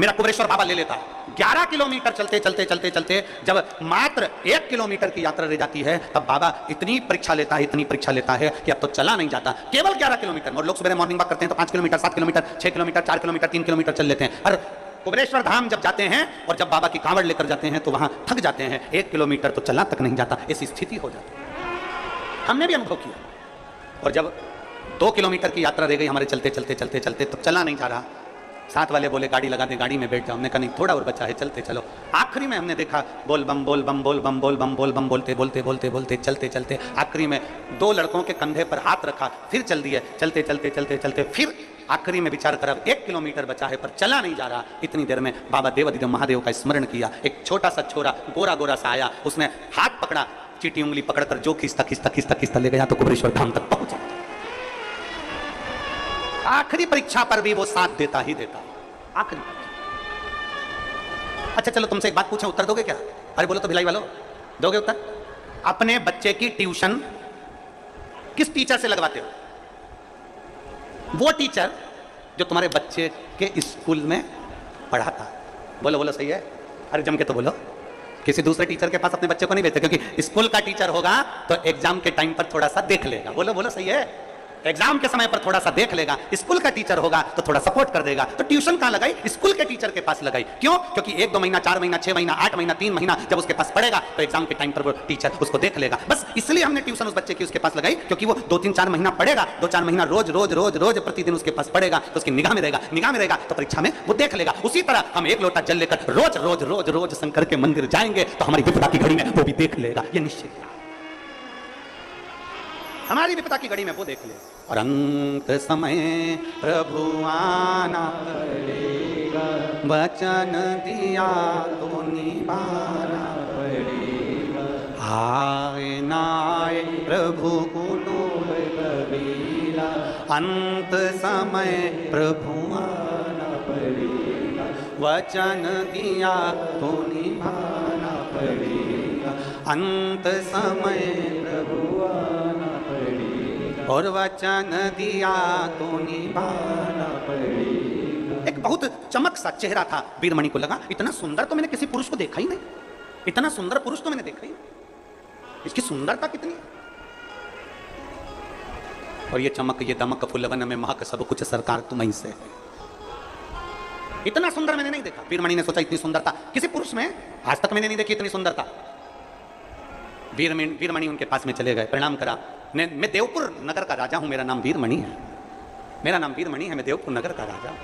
मेरा कुबेरेश्वर बाबा ले लेता है। 11 किलोमीटर चलते चलते चलते चलते जब मात्र 1 किलोमीटर की यात्रा रह जाती है तब बाबा इतनी परीक्षा लेता है, इतनी परीक्षा लेता है कि अब तो चला नहीं जाता, केवल 11 किलोमीटर। और लोग सुबह मॉर्निंग वॉक करते हैं तो 5 kilometre, 7 kilometre, 6 kilometre, 4 kilometre, 3 kilometre चल लेते हैं। और कुबेरेश्वर धाम जब जाते हैं और जब बाबा की कांवड़ लेकर जाते हैं तो वहां थक जाते हैं, 1 किलोमीटर तो चलना तक नहीं जाता, ऐसी स्थिति हो जाती है। हमने भी अनुभव किया। और जब 2 किलोमीटर की यात्रा रह गई हमारे चलते चलते चलते चलते तो चला नहीं जा रहा, साथ वाले बोले गाड़ी लगा दे, गाड़ी में बैठ जाओ। हमने कहा नहीं, थोड़ा और बचा है, चलते चलो। आखिरी में हमने देखा बोल बम बोल बम बोल बम बोल बम बोल बम बोलते बोलते बोलते बोलते चलते चलते आखिरी में 2 लड़कों के कंधे पर हाथ रखा, फिर चल दिए, चलते चलते चलते चलते फिर आखिरी में विचार कर अब 1 किलोमीटर बचा है पर चला नहीं जा रहा। इतनी देर में बाबा देवाधिदेव महादेव का स्मरण किया। एक छोटा सा छोरा गोरा गोरा सा आया, उसने हाथ पकड़ा, चीटी उंगली पकड़कर जो खींचता खींचता खींचता खींचता ले गया तो कुबेरेश्वर धाम तक पहुंचा। आखिरी परीक्षा पर भी वो साथ देता ही देता, आखिरी। अच्छा चलो तुमसे एक बात पूछें, उत्तर दोगे क्या? अरे बोलो तो भिलाई वालों, दोगे उत्तर? अपने बच्चे की ट्यूशन किस टीचर से लगवाते हो? वो टीचर जो तुम्हारे बच्चे के स्कूल में पढ़ाता। बोलो बोलो, सही है? अरे जम के तो बोलो। किसी दूसरे टीचर के पास अपने बच्चे को नहीं भेजते, क्योंकि स्कूल का टीचर होगा तो एग्जाम के टाइम पर थोड़ा सा देख लेगा। बोलो बोलो, सही है? एग्जाम के समय पर थोड़ा सा देख लेगा। स्कूल का टीचर होगा तो थोड़ा सपोर्ट कर देगा। तो ट्यूशन कहां लगाई? स्कूल के टीचर के पास लगाई। क्यों? क्योंकि 1-2 महीना, 4 महीना, 6 महीना, 8 महीना, 3 महीना जब उसके पास पढ़ेगा तो एग्जाम के टाइम पर वो टीचर उसको देख लेगा। बस इसलिए हमने ट्यूशन उस बच्चे की उसके पास लगाई, क्योंकि वो 2-3-4 महीना पढ़ेगा, 2-4 महीना रोज रोज रोज रोज प्रतिदिन उसके पास पढ़ेगा तो उसकी निगाह में रहेगा, निगाह में रहेगा तो परीक्षा में वो देख लेगा। उसी तरह हम 1 लोटा जल लेकर रोज रोज रोज रोज शंकर के मंदिर जाएंगे तो हमारी विपदा की घड़ी में वो भी देख लेगा। ये निश्चित है, हमारी विपदा की घड़ी में वो देख ले। और अंत समय प्रभु आना पड़ेगा, वचन दिया तो निभाना पड़ेगा। आए नाए प्रभु गुरु कबीरा, अंत समय प्रभु आना पड़ेगा, वचन दिया तो निभाना पड़ेगा। अंत समय प्रभु आना और वचन दिया तो निभाना पड़ेगा। एक बहुत चमक सा चेहरा था वीरमणि को, लगा इतना सुंदर तो मैंने किसी पुरुष को देखा ही नहीं, इतना सुंदर पुरुष तो मैंने देखा ही नहीं, इसकी सुंदरता कितनी। और ये चमक, ये दमक, फुलवन में महक, सब कुछ सरकार तुम्हीं से है। इतना सुंदर मैंने नहीं देखा। वीरमणि ने सोचा इतनी सुंदरता किसी पुरुष में आज तक मैंने नहीं देखी, इतनी सुंदरता। वीरमणि उनके पास में चले गए, प्रणाम करा। मैं देवपुर नगर का राजा हूं, मेरा नाम वीरमणि है, मेरा नाम वीरमणि है, मैं देवपुर नगर का राजा हूं।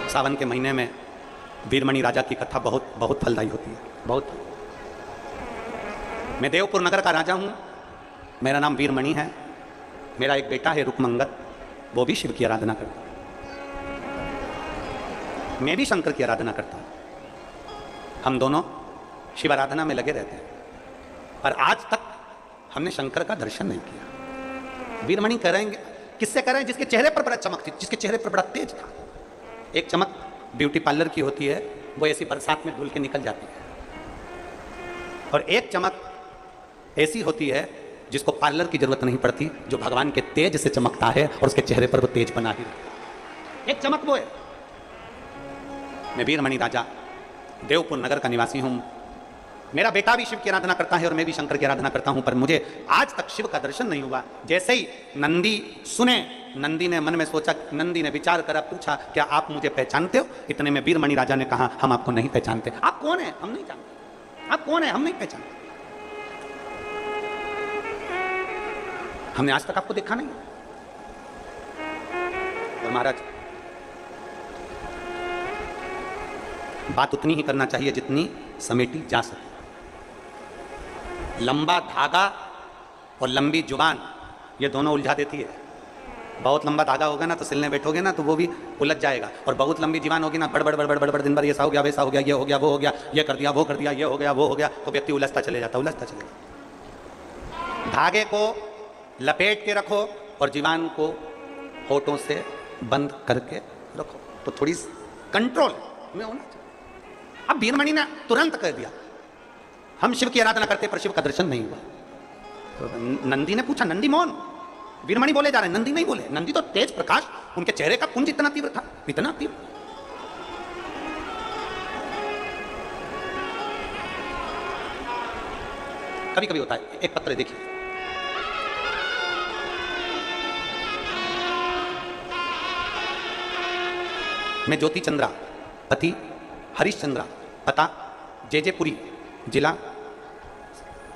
सावन के महीने में वीरमणि राजा की कथा बहुत बहुत फलदायी होती है, बहुत। मैं देवपुर नगर का राजा हूं, मेरा नाम वीरमणि है, मेरा एक बेटा है रुकमंगत, वो भी शिव की आराधना करता है, मैं भी शंकर की आराधना करता हूं। हम दोनों शिव आराधना में लगे रहते हैं, पर आज तक हमने शंकर का दर्शन नहीं किया। वीरमणि करेंगे, किससे करें? जिसके चेहरे पर बड़ा चमक थी, जिसके चेहरे पर बड़ा तेज था। एक चमक ब्यूटी पार्लर की होती है, वो ऐसी बरसात में धुल के निकल जाती है, और एक चमक ऐसी होती है जिसको पार्लर की जरूरत नहीं पड़ती, जो भगवान के तेज से चमकता है और उसके चेहरे पर वो तेज बना ही रहता है। एक चमक वो है। मैं वीरमणि राजा देवपुर नगर का निवासी हूं। मेरा बेटा भी शिव की आराधना करता है और मैं भी शंकर की आराधना करता हूं, पर मुझे आज तक शिव का दर्शन नहीं हुआ। जैसे ही नंदी सुने, नंदी ने मन में सोचा, नंदी ने विचार करा, पूछा क्या आप मुझे पहचानते हो? इतने में वीरमणि राजा ने कहा हम आपको नहीं पहचानते। आप कौन है? हम नहीं जानते। आप कौन है? हम नहीं पहचानते। हमने आज तक आपको देखा नहीं। और महाराज, बात उतनी ही करना चाहिए जितनी समेटी जा सके। लंबा धागा और लंबी जुबान ये दोनों उलझा देती है। बहुत लंबा धागा होगा ना तो सिलने बैठोगे ना तो वो भी उलझ जाएगा, और बहुत लंबी जुबान होगी ना बड़ बड़ दिन भर ये सा हो गया, वैसा हो गया, ये हो गया, वो हो गया, ये कर दिया, वो कर दिया, ये हो गया, वो हो गया, तो व्यक्ति उलझता चले जाता। धागे को लपेट के रखो और जुबान को होठों से बंद करके रखो, तो थोड़ी कंट्रोल में होना चाहिए। अब वीरमणि ने तुरंत कह दिया हम शिव की आराधना करते पर शिव का दर्शन नहीं हुआ। तो नंदी ने पूछा, नंदी मौन, वीरमणि बोले जा रहे, नंदी नहीं बोले। नंदी तो तेज प्रकाश, उनके चेहरे का पुंज इतना तीव्र था, इतना तीव्र। कभी कभी होता है। एक पत्र देखिए, मैं ज्योति चंद्रा पति हरीश चंद्रा, पता जेजेपुरी, जिला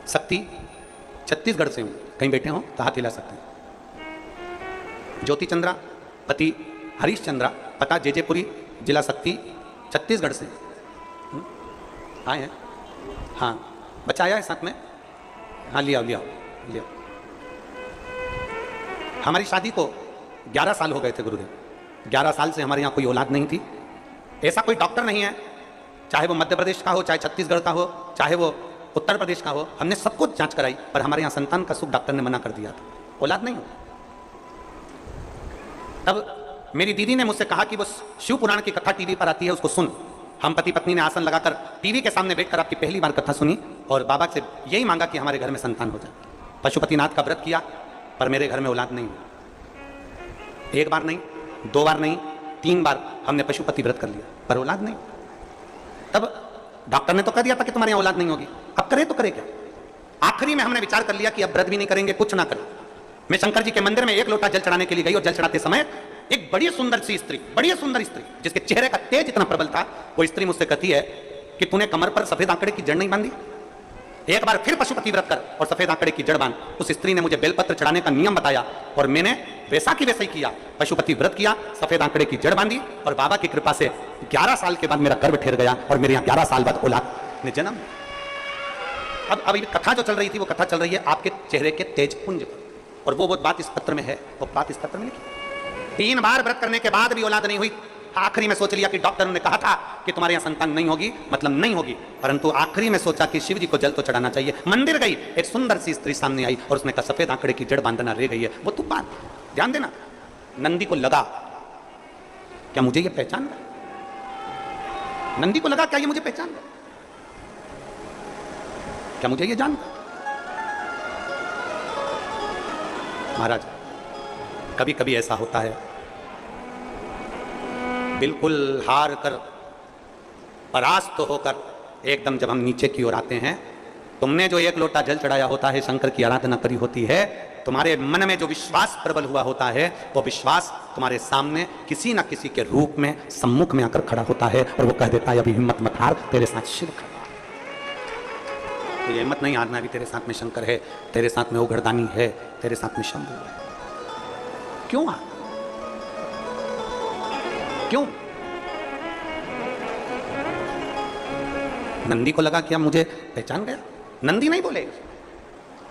शक्ति, छत्तीसगढ़ से हूं। कहीं बैठे हो तो हाथ हिला सकते हैं। ज्योति चंद्रा पति हरीश चंद्रा, पता जेजेपुरी, जिला शक्ति, छत्तीसगढ़ से आए हैं। हाँ, बच्चा आया है साथ में? हाँ, लिया लिया लिया। हमारी शादी को 11 साल हो गए थे गुरुदेव। 11 साल से हमारे यहाँ कोई औलाद नहीं थी। ऐसा कोई डॉक्टर नहीं है, चाहे वो मध्य प्रदेश का हो, चाहे छत्तीसगढ़ का हो, चाहे वो उत्तर प्रदेश का हो, हमने सब कुछ जांच कराई, पर हमारे यहाँ संतान का सुख डॉक्टर ने मना कर दिया था, औलाद नहीं हो। तब मेरी दीदी ने मुझसे कहा कि वो शिव पुराण की कथा टीवी पर आती है, उसको सुन। हम पति पत्नी ने आसन लगाकर टीवी के सामने बैठकर आपकी पहली बार कथा सुनी और बाबा से यही मांगा कि हमारे घर में संतान हो जाए। पशुपतिनाथ का व्रत किया, पर मेरे घर में औलाद नहीं हुई। एक बार नहीं, 2 बार नहीं, 3 बार हमने पशुपति व्रत कर लिया, पर औलाद नहीं। तब डॉक्टर ने तो कह दिया था कि तुम्हारी औलाद नहीं होगी, अब करे तो करे क्या। आखिरी में हमने विचार कर लिया कि अब व्रत भी नहीं करेंगे, कुछ ना करें। मैं शंकर जी के मंदिर में 1 लोटा जल चढ़ाने के लिए गई और जल चढ़ाते समय एक बड़ी सुंदर सी स्त्री, बड़ी सुंदर स्त्री जिसके चेहरे का तेज इतना प्रबल था, वो स्त्री मुझसे कहती है कि तूने कमर पर सफेद आंकड़े की जड़ नहीं बांधी? एक बार फिर पशुपति व्रत कर और सफेद आंकड़े की जड़ बांध। उस स्त्री ने मुझे बेलपत्र चढ़ाने का नियम बताया और मैंने वैसा की वैसा ही किया। पशुपति व्रत किया, सफेद आंकड़े की जड़ बांधी और बाबा की कृपा से 11 साल के बाद मेरा गर्भ ठहर गया और मेरे यहाँ 11 साल बाद औलाद ने जन्म। अब ये कथा जो चल रही थी, वो कथा चल रही है आपके चेहरे के तेज पुंज पर, और वो बात इस पत्र में है, वो बात इस पत्र में लिखी। 3 बार व्रत करने के बाद भी औलाद नहीं हुई। आखिरी में सोच लिया कि डॉक्टर ने कहा था कि तुम्हारे यहाँ संतान नहीं होगी, मतलब नहीं होगी, परंतु आखिरी में सोचा कि शिव जी को जल तो चढ़ाना चाहिए। मंदिर गई, एक सुंदर सी स्त्री सामने आई और उसने कहा सफेद आंकड़े की जड़ बांधना रह गई है। वो तू बात ध्यान देना। नंदी को लगा क्या मुझे ये पहचान गया? नंदी को लगा क्या ये मुझे पहचान गया, क्या मुझे ये जान? महाराज, कभी कभी ऐसा होता है, बिल्कुल हार कर, परास्त होकर एकदम जब हम नीचे की ओर आते हैं, तुमने जो 1 लोटा जल चढ़ाया होता है, शंकर की आराधना करी होती है, तुम्हारे मन में जो विश्वास प्रबल हुआ होता है, वो विश्वास तुम्हारे सामने किसी न किसी के रूप में सम्मुख में आकर खड़ा होता है और वो कह देता है अभी हिम्मत मत हार, तेरे साथ शिव खड़ा। तो ये हिम्मत नहीं हारना, अभी तेरे साथ में शंकर है, तेरे साथ में उघड़दानी है, तेरे साथ में शंभू है। क्यों हार? क्यों? नंदी को लगा कि अब मुझे पहचान गया। नंदी नहीं बोले।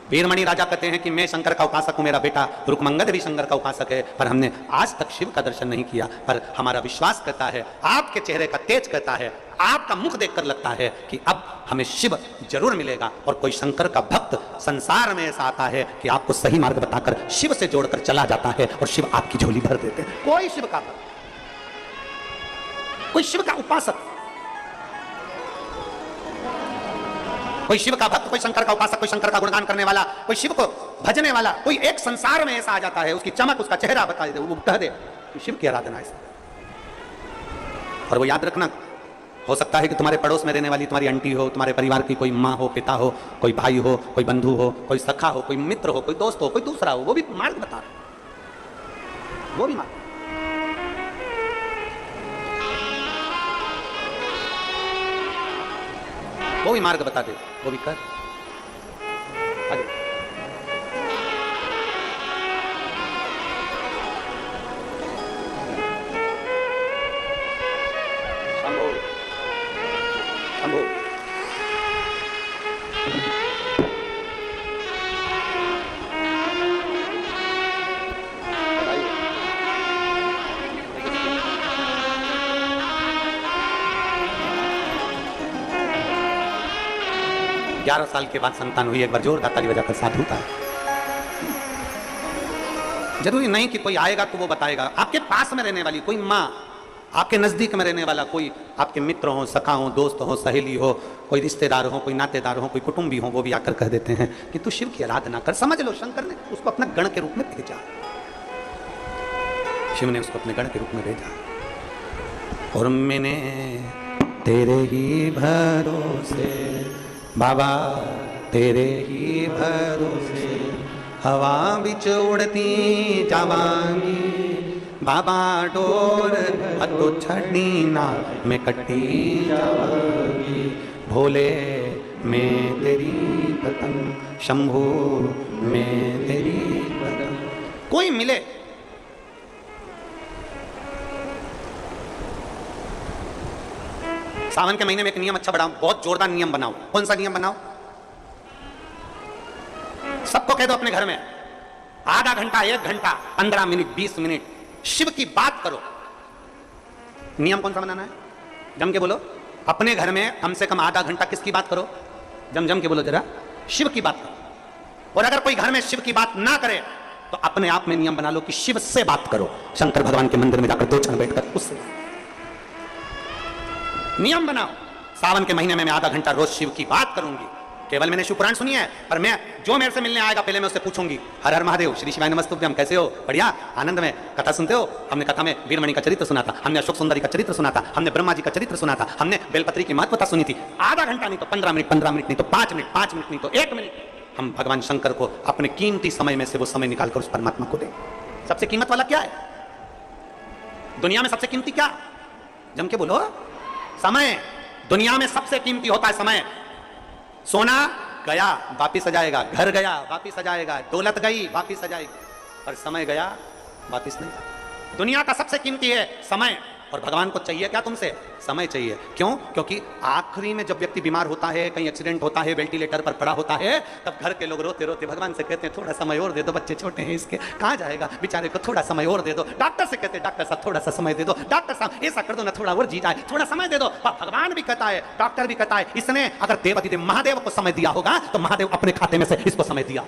वीरमणि राजा कहते हैं कि मैं शंकर का उपासक हूं, मेरा बेटा रुकमंगद भी शंकर का उपासक है, पर हमने आज तक शिव का दर्शन नहीं किया। पर हमारा विश्वास कहता है, आपके चेहरे का तेज कहता है, आपका मुख देखकर लगता है कि अब हमें शिव जरूर मिलेगा। और कोई शंकर का भक्त संसार में ऐसा आता है कि आपको सही मार्ग बताकर शिव से जोड़कर चला जाता है और शिव आपकी झोली भर देते हैं। कोई शिव का भक्त, कोई शिव का उपासक, कोई शिव का भक्त, कोई शंकर का उपासक, कोई शंकर का गुणगान करने वाला, कोई शिव को भजने वाला, कोई एक संसार में ऐसा आ जाता है, उसकी चमक, उसका चेहरा बता दे, वो कह दे कि शिव की आराधना है। और वो याद रखना, हो सकता है कि तुम्हारे पड़ोस में रहने वाली तुम्हारी आंटी हो, तुम्हारे परिवार की कोई माँ हो, पिता हो, कोई भाई हो, कोई बंधु हो, कोई सखा हो, कोई मित्र हो, कोई दोस्त हो, कोई दूसरा हो, वो भी मार्ग बता रहा है, वो भी मार्ग, वो भी मार्ग बता दे, वो भी कर। आगे। शंभो शंभो बताइए। 11 साल के बाद संतान हुई, एक बार जोरदार ताली बजाकर साधु था। जरूरी नहीं कि कोई आएगा तो वो बताएगा, आपके पास में रहने वाली कोई माँ, आपके नजदीक में रहने वाला कोई आपके मित्र हो, सखा हो, दोस्त हो, सहेली हो, कोई रिश्तेदार हो, कोई नातेदार हो, कोई कुटुंबी हो, वो भी आकर कह देते हैं कि तू शिव की आराधना कर। समझ लो, शंकर ने उसको अपना गण के रूप में भेजा, शिव ने उसको अपने गण के रूप में भेजा। और मैंने तेरे ही भरोसे बाबा, तेरे ही भरोसे हवा बिच उड़ती जावांगी बाबा, डोर हथो छड़ी ना मैं कटी जावांगी, भोले मैं तेरी पतंग, शंभू मैं तेरी पतंग। कोई मिले सावन के महीने में एक नियम अच्छा बढ़ाओ, बहुत जोरदार नियम बनाओ। कौन सा नियम बनाओ? सबको कह दो अपने घर में आधा घंटा, 1 घंटा, 15 मिनट, 20 मिनट शिव की बात करो। नियम कौन सा बनाना है? जम के बोलो। अपने घर में कम से कम आधा घंटा किसकी बात करो? जम के बोलो जरा, शिव की बात करो। और अगर कोई घर में शिव की बात ना करे तो अपने आप में नियम बना लो कि शिव से बात करो। शंकर भगवान के मंदिर में जाकर 2 क्षण बैठकर उससे नियम बनाओ। सावन के महीने में मैं आधा घंटा रोज शिव की बात करूंगी। केवल मैंने शिव पुराण सुनी है, पर मैं जो मेरे से मिलने आएगा पहले मैं उससे पूछूंगी, हर हर महादेव, श्री शिवाय नमस्तुभ्यम, कैसे हो? बढ़िया, आनंद में। कथा सुनते हो? हमने कथा में वीरमणि का चरित्र सुना था, हमने अशोक सुंदरी का चरित्र सुना था, हमने ब्रह्मा जी का चरित्र सुना था, हमने बेलपत्री की महत्वता सुनी थी। आधा घंटा नहीं तो 15 मिनट, 15 मिनट नहीं तो 5 मिनट, 5 मिनट नहीं तो 1 मिनट हम भगवान शंकर को अपने कीमती समय में से वो समय निकालकर उस परमात्मा को दें। सबसे कीमत वाला क्या है दुनिया में? सबसे कीमती क्या? जम के बोलो। समय। दुनिया में सबसे कीमती होता है समय। सोना गया वापिस आ जाएगा, घर गया वापिस आ जाएगा, दौलत गई वापिस आ जाएगी, पर समय गया वापिस नहीं। दुनिया का सबसे कीमती है समय। और भगवान को चाहिए क्या तुमसे? समय चाहिए। क्यों? क्योंकि आखिरी में जब व्यक्ति बीमार होता है, कहीं एक्सीडेंट होता है, वेंटिलेटर पर पड़ा होता है, तब घर के लोग रोते रोते भगवान से कहते हैं थोड़ा समय और दे दो, बच्चे छोटे हैं इसके, कहाँ जाएगा बेचारे को, थोड़ा समय और दे दो। डॉक्टर से कहते हैं डॉक्टर साहब थोड़ा सा समय दे दो, डॉक्टर साहब ऐसा कर दो ना, थोड़ा और जी जाए, थोड़ा समय दे दो। भगवान भी कहता है, डॉक्टर भी कहता है, इसने अगर देवाधिदेव महादेव को समय दिया होगा तो महादेव अपने खाते में से इसको समय दिया।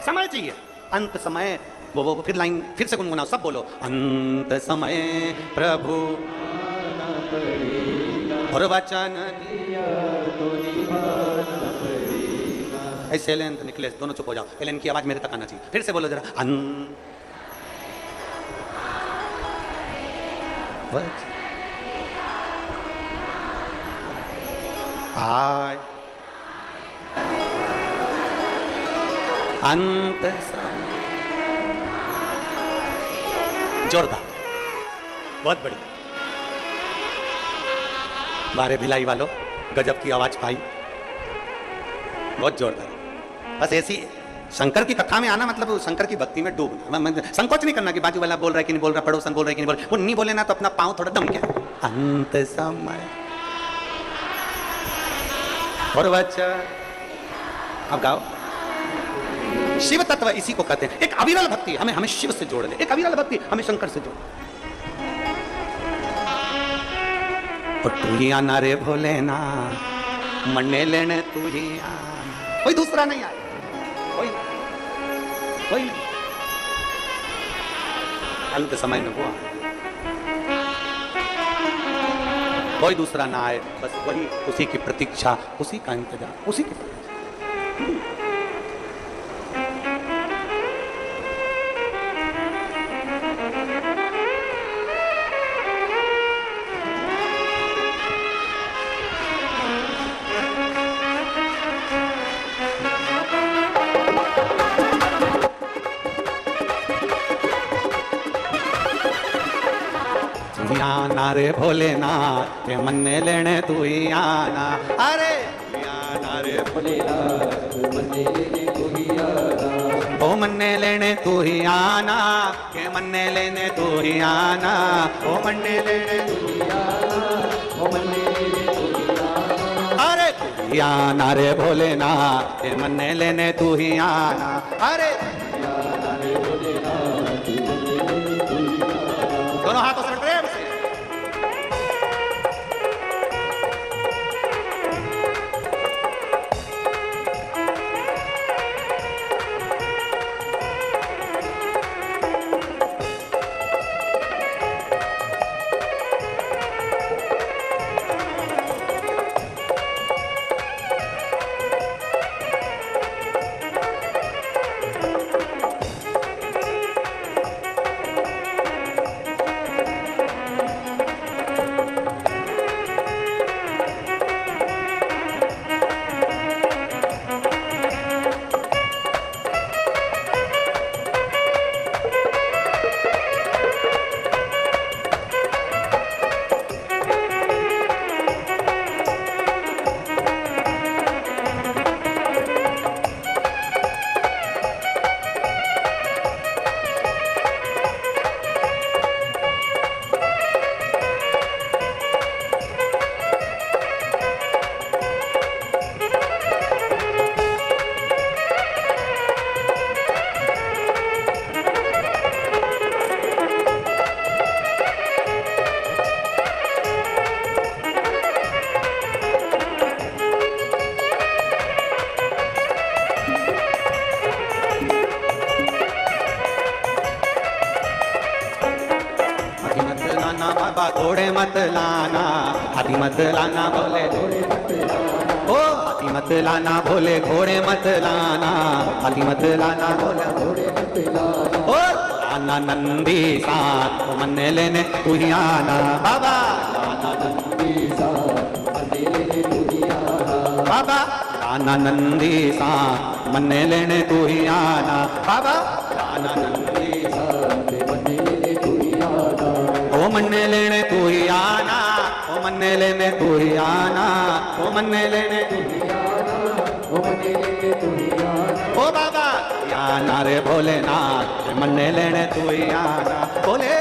समय चाहिए, अंत समय। वो फिर लाइन फिर से गुनगुनाओ, सब बोलो। अंत समय प्रभु और वचन ऐसे एलेन निकले, दोनों चुप हो जाओ। एलेन की आवाज मेरे तक आना चाहिए। फिर से बोलो जरा। आय अंत समय। जोरदार, बहुत बढ़िया। बारे भिलाई वालों, गजब की आवाज पाई, बहुत जोरदार। बस ऐसी शंकर की कथा में आना मतलब शंकर की भक्ति में डूबना। संकोच नहीं करना कि बाजू वाला बोल रहा है कि नहीं बोल रहा, पड़ोसन बोल रहा है कि नहीं बोल रहा। वो नहीं बोले ना तो अपना पाँव थोड़ा दम क्या। अंत समय और वचन। अब गाओ। शिव तत्व इसी को कहते हैं। एक अविरल भक्ति हमें हमें शिव से जोड़ ले, एक अविरल भक्ति हमें शंकर से जोड़। और तू ही आना रे भोले ना, मरने लेने तू ही आना, कोई दूसरा नहीं आए, कोई नहीं। अंत समय में वो आए, कोई दूसरा ना आए, बस वही, उसी की प्रतीक्षा, उसी का इंतजार, उसी की प्रतीक्षा। ही आना रे भोलेनाथ के मन्ने लेने तू ही आना। अरे ही आना रे भोलेनाथ मन्ने लेने तू ही आना। ओ मन्ने लेने तू ही आना के मन्ने लेने तू ही आना। ओ मन्ने लेने तू ही आना। ओ मन्ने लेने तू ही आना। अरे तू ही आना रे भोलेनाथ के मन्ने लेने तू ही आना। अरे आना रे भोलेनाथ मन्ने लेने तू ही आना। दोनों हाथों से प्रेम से बाबा घोड़े मत लाना, हाथी मत लाना भोले घोड़े मत लाना। ओ हाथी मत लाना भोले घोड़े मत लाना, हाथी मत लाना भोले घोड़े मत लाना। ओ आना नंदी साथ मन्ने लेने तू ही आना बाबा। आना नंदी साथ मन्ने लेने तू ही आना बाबा। आना नंदी साथ मन्ने लेने तू ही आना बाबा। आना नंदी साथ मन्ने लेने तू ही आना। ओ मन्ने लेने तू ही आना, ओ मन्ने लेने तू ही आना, ओ मन्ने लेने तू ही आना, ओ मन्ने लेने तू ही आना। ओ बाबा आना रे भोलेनाथ मन्ने लेने तू ही आना बोले।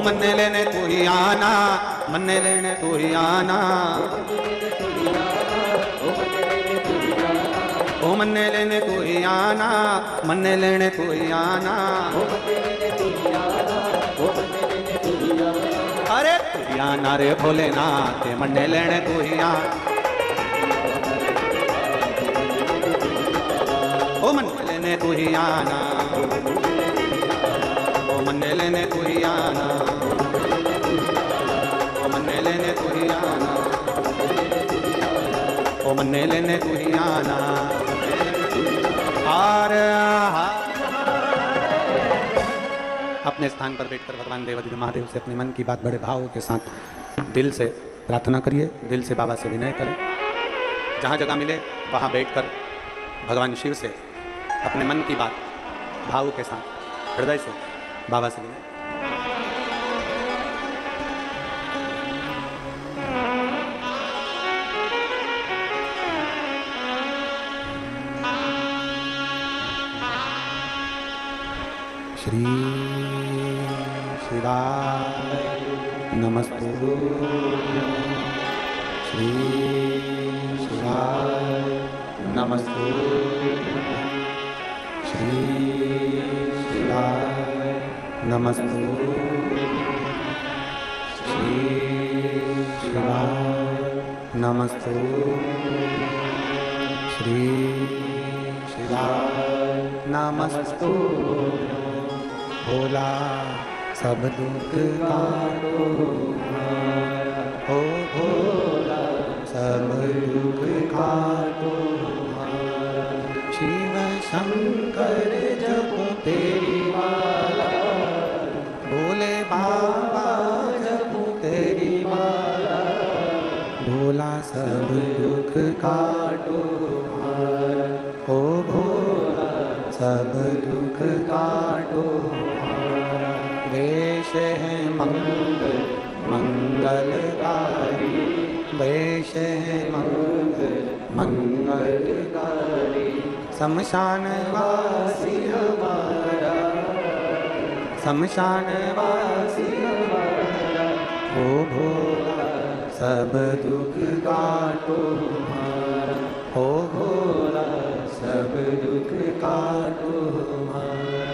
मन्ने लेने तू ही आना, मन्ने लेने तू ही आना, ओ मन्ने लेने तू ही आना, मन्ने लेने तू ही आना, अरे तू ही आना रे भोलेनाथ, मन्ने लेने तू ही आना, ओ मन्ने लेने तू ही आना, ओ मन्ने लेने तू ही आना, ओ मन्ने लेने तू ही आना, ओ मन्ने लेने तू ही आना। और अपने स्थान पर बैठकर भगवान देवाधिदेव महादेव से अपने मन की बात बड़े भाव के साथ दिल से प्रार्थना करिए, दिल से बाबा से विनय करें। जहाँ जगह मिले वहाँ बैठकर भगवान शिव से अपने मन की बात भाव के साथ हृदय से बाबा से विनय। श्री शिवाय नमस्तु, श्री शिवाय नमस्तु, श्री शिवाय नमस्तु, श्री शिवाय नमस्तु, श्री शिवाय नमस्तु। भोला सब दुख काटो, ओ भोला सब दुख काटो, शिव शंकर जपो तेरी माला, भोले बाबा जपो तेरी माला, भोला सब दुख काटो, ओ भोला सब दुख काटो। वेश है मंगल मंगलकारी, वेश है मंगल मंगलकारी, शमशान वासी हमारा, शमशान वासी हमारा, ओ भोला सब दुख काटो हमारा, ओ भोला सब दुख काटो हमारा।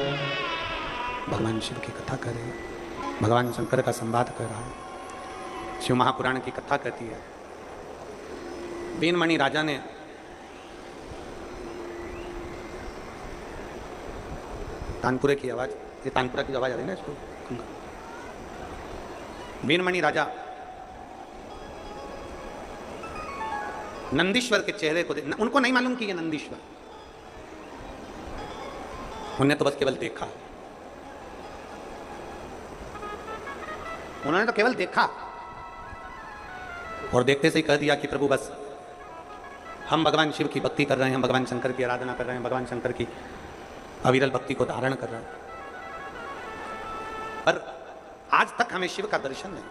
भगवान शिव की कथा कर रहे हैं, भगवान शंकर का संवाद कर रहा है। शिव महापुराण की कथा कहती है, बीनमणि राजा ने तानपुरे की आवाज, ये तानपुरा की आवाज आ रही है ना इसको, बीनमणि राजा नंदीश्वर के चेहरे को उनको नहीं मालूम कि ये नंदीश्वर, उन्होंने तो बस केवल देखा, उन्होंने तो केवल देखा और देखते से ही कह दिया कि प्रभु बस हम भगवान शिव की भक्ति कर रहे हैं, हम भगवान शंकर की आराधना कर रहे हैं, भगवान शंकर की अविरल भक्ति को धारण कर रहे हैं, पर आज तक हमें शिव का दर्शन नहीं।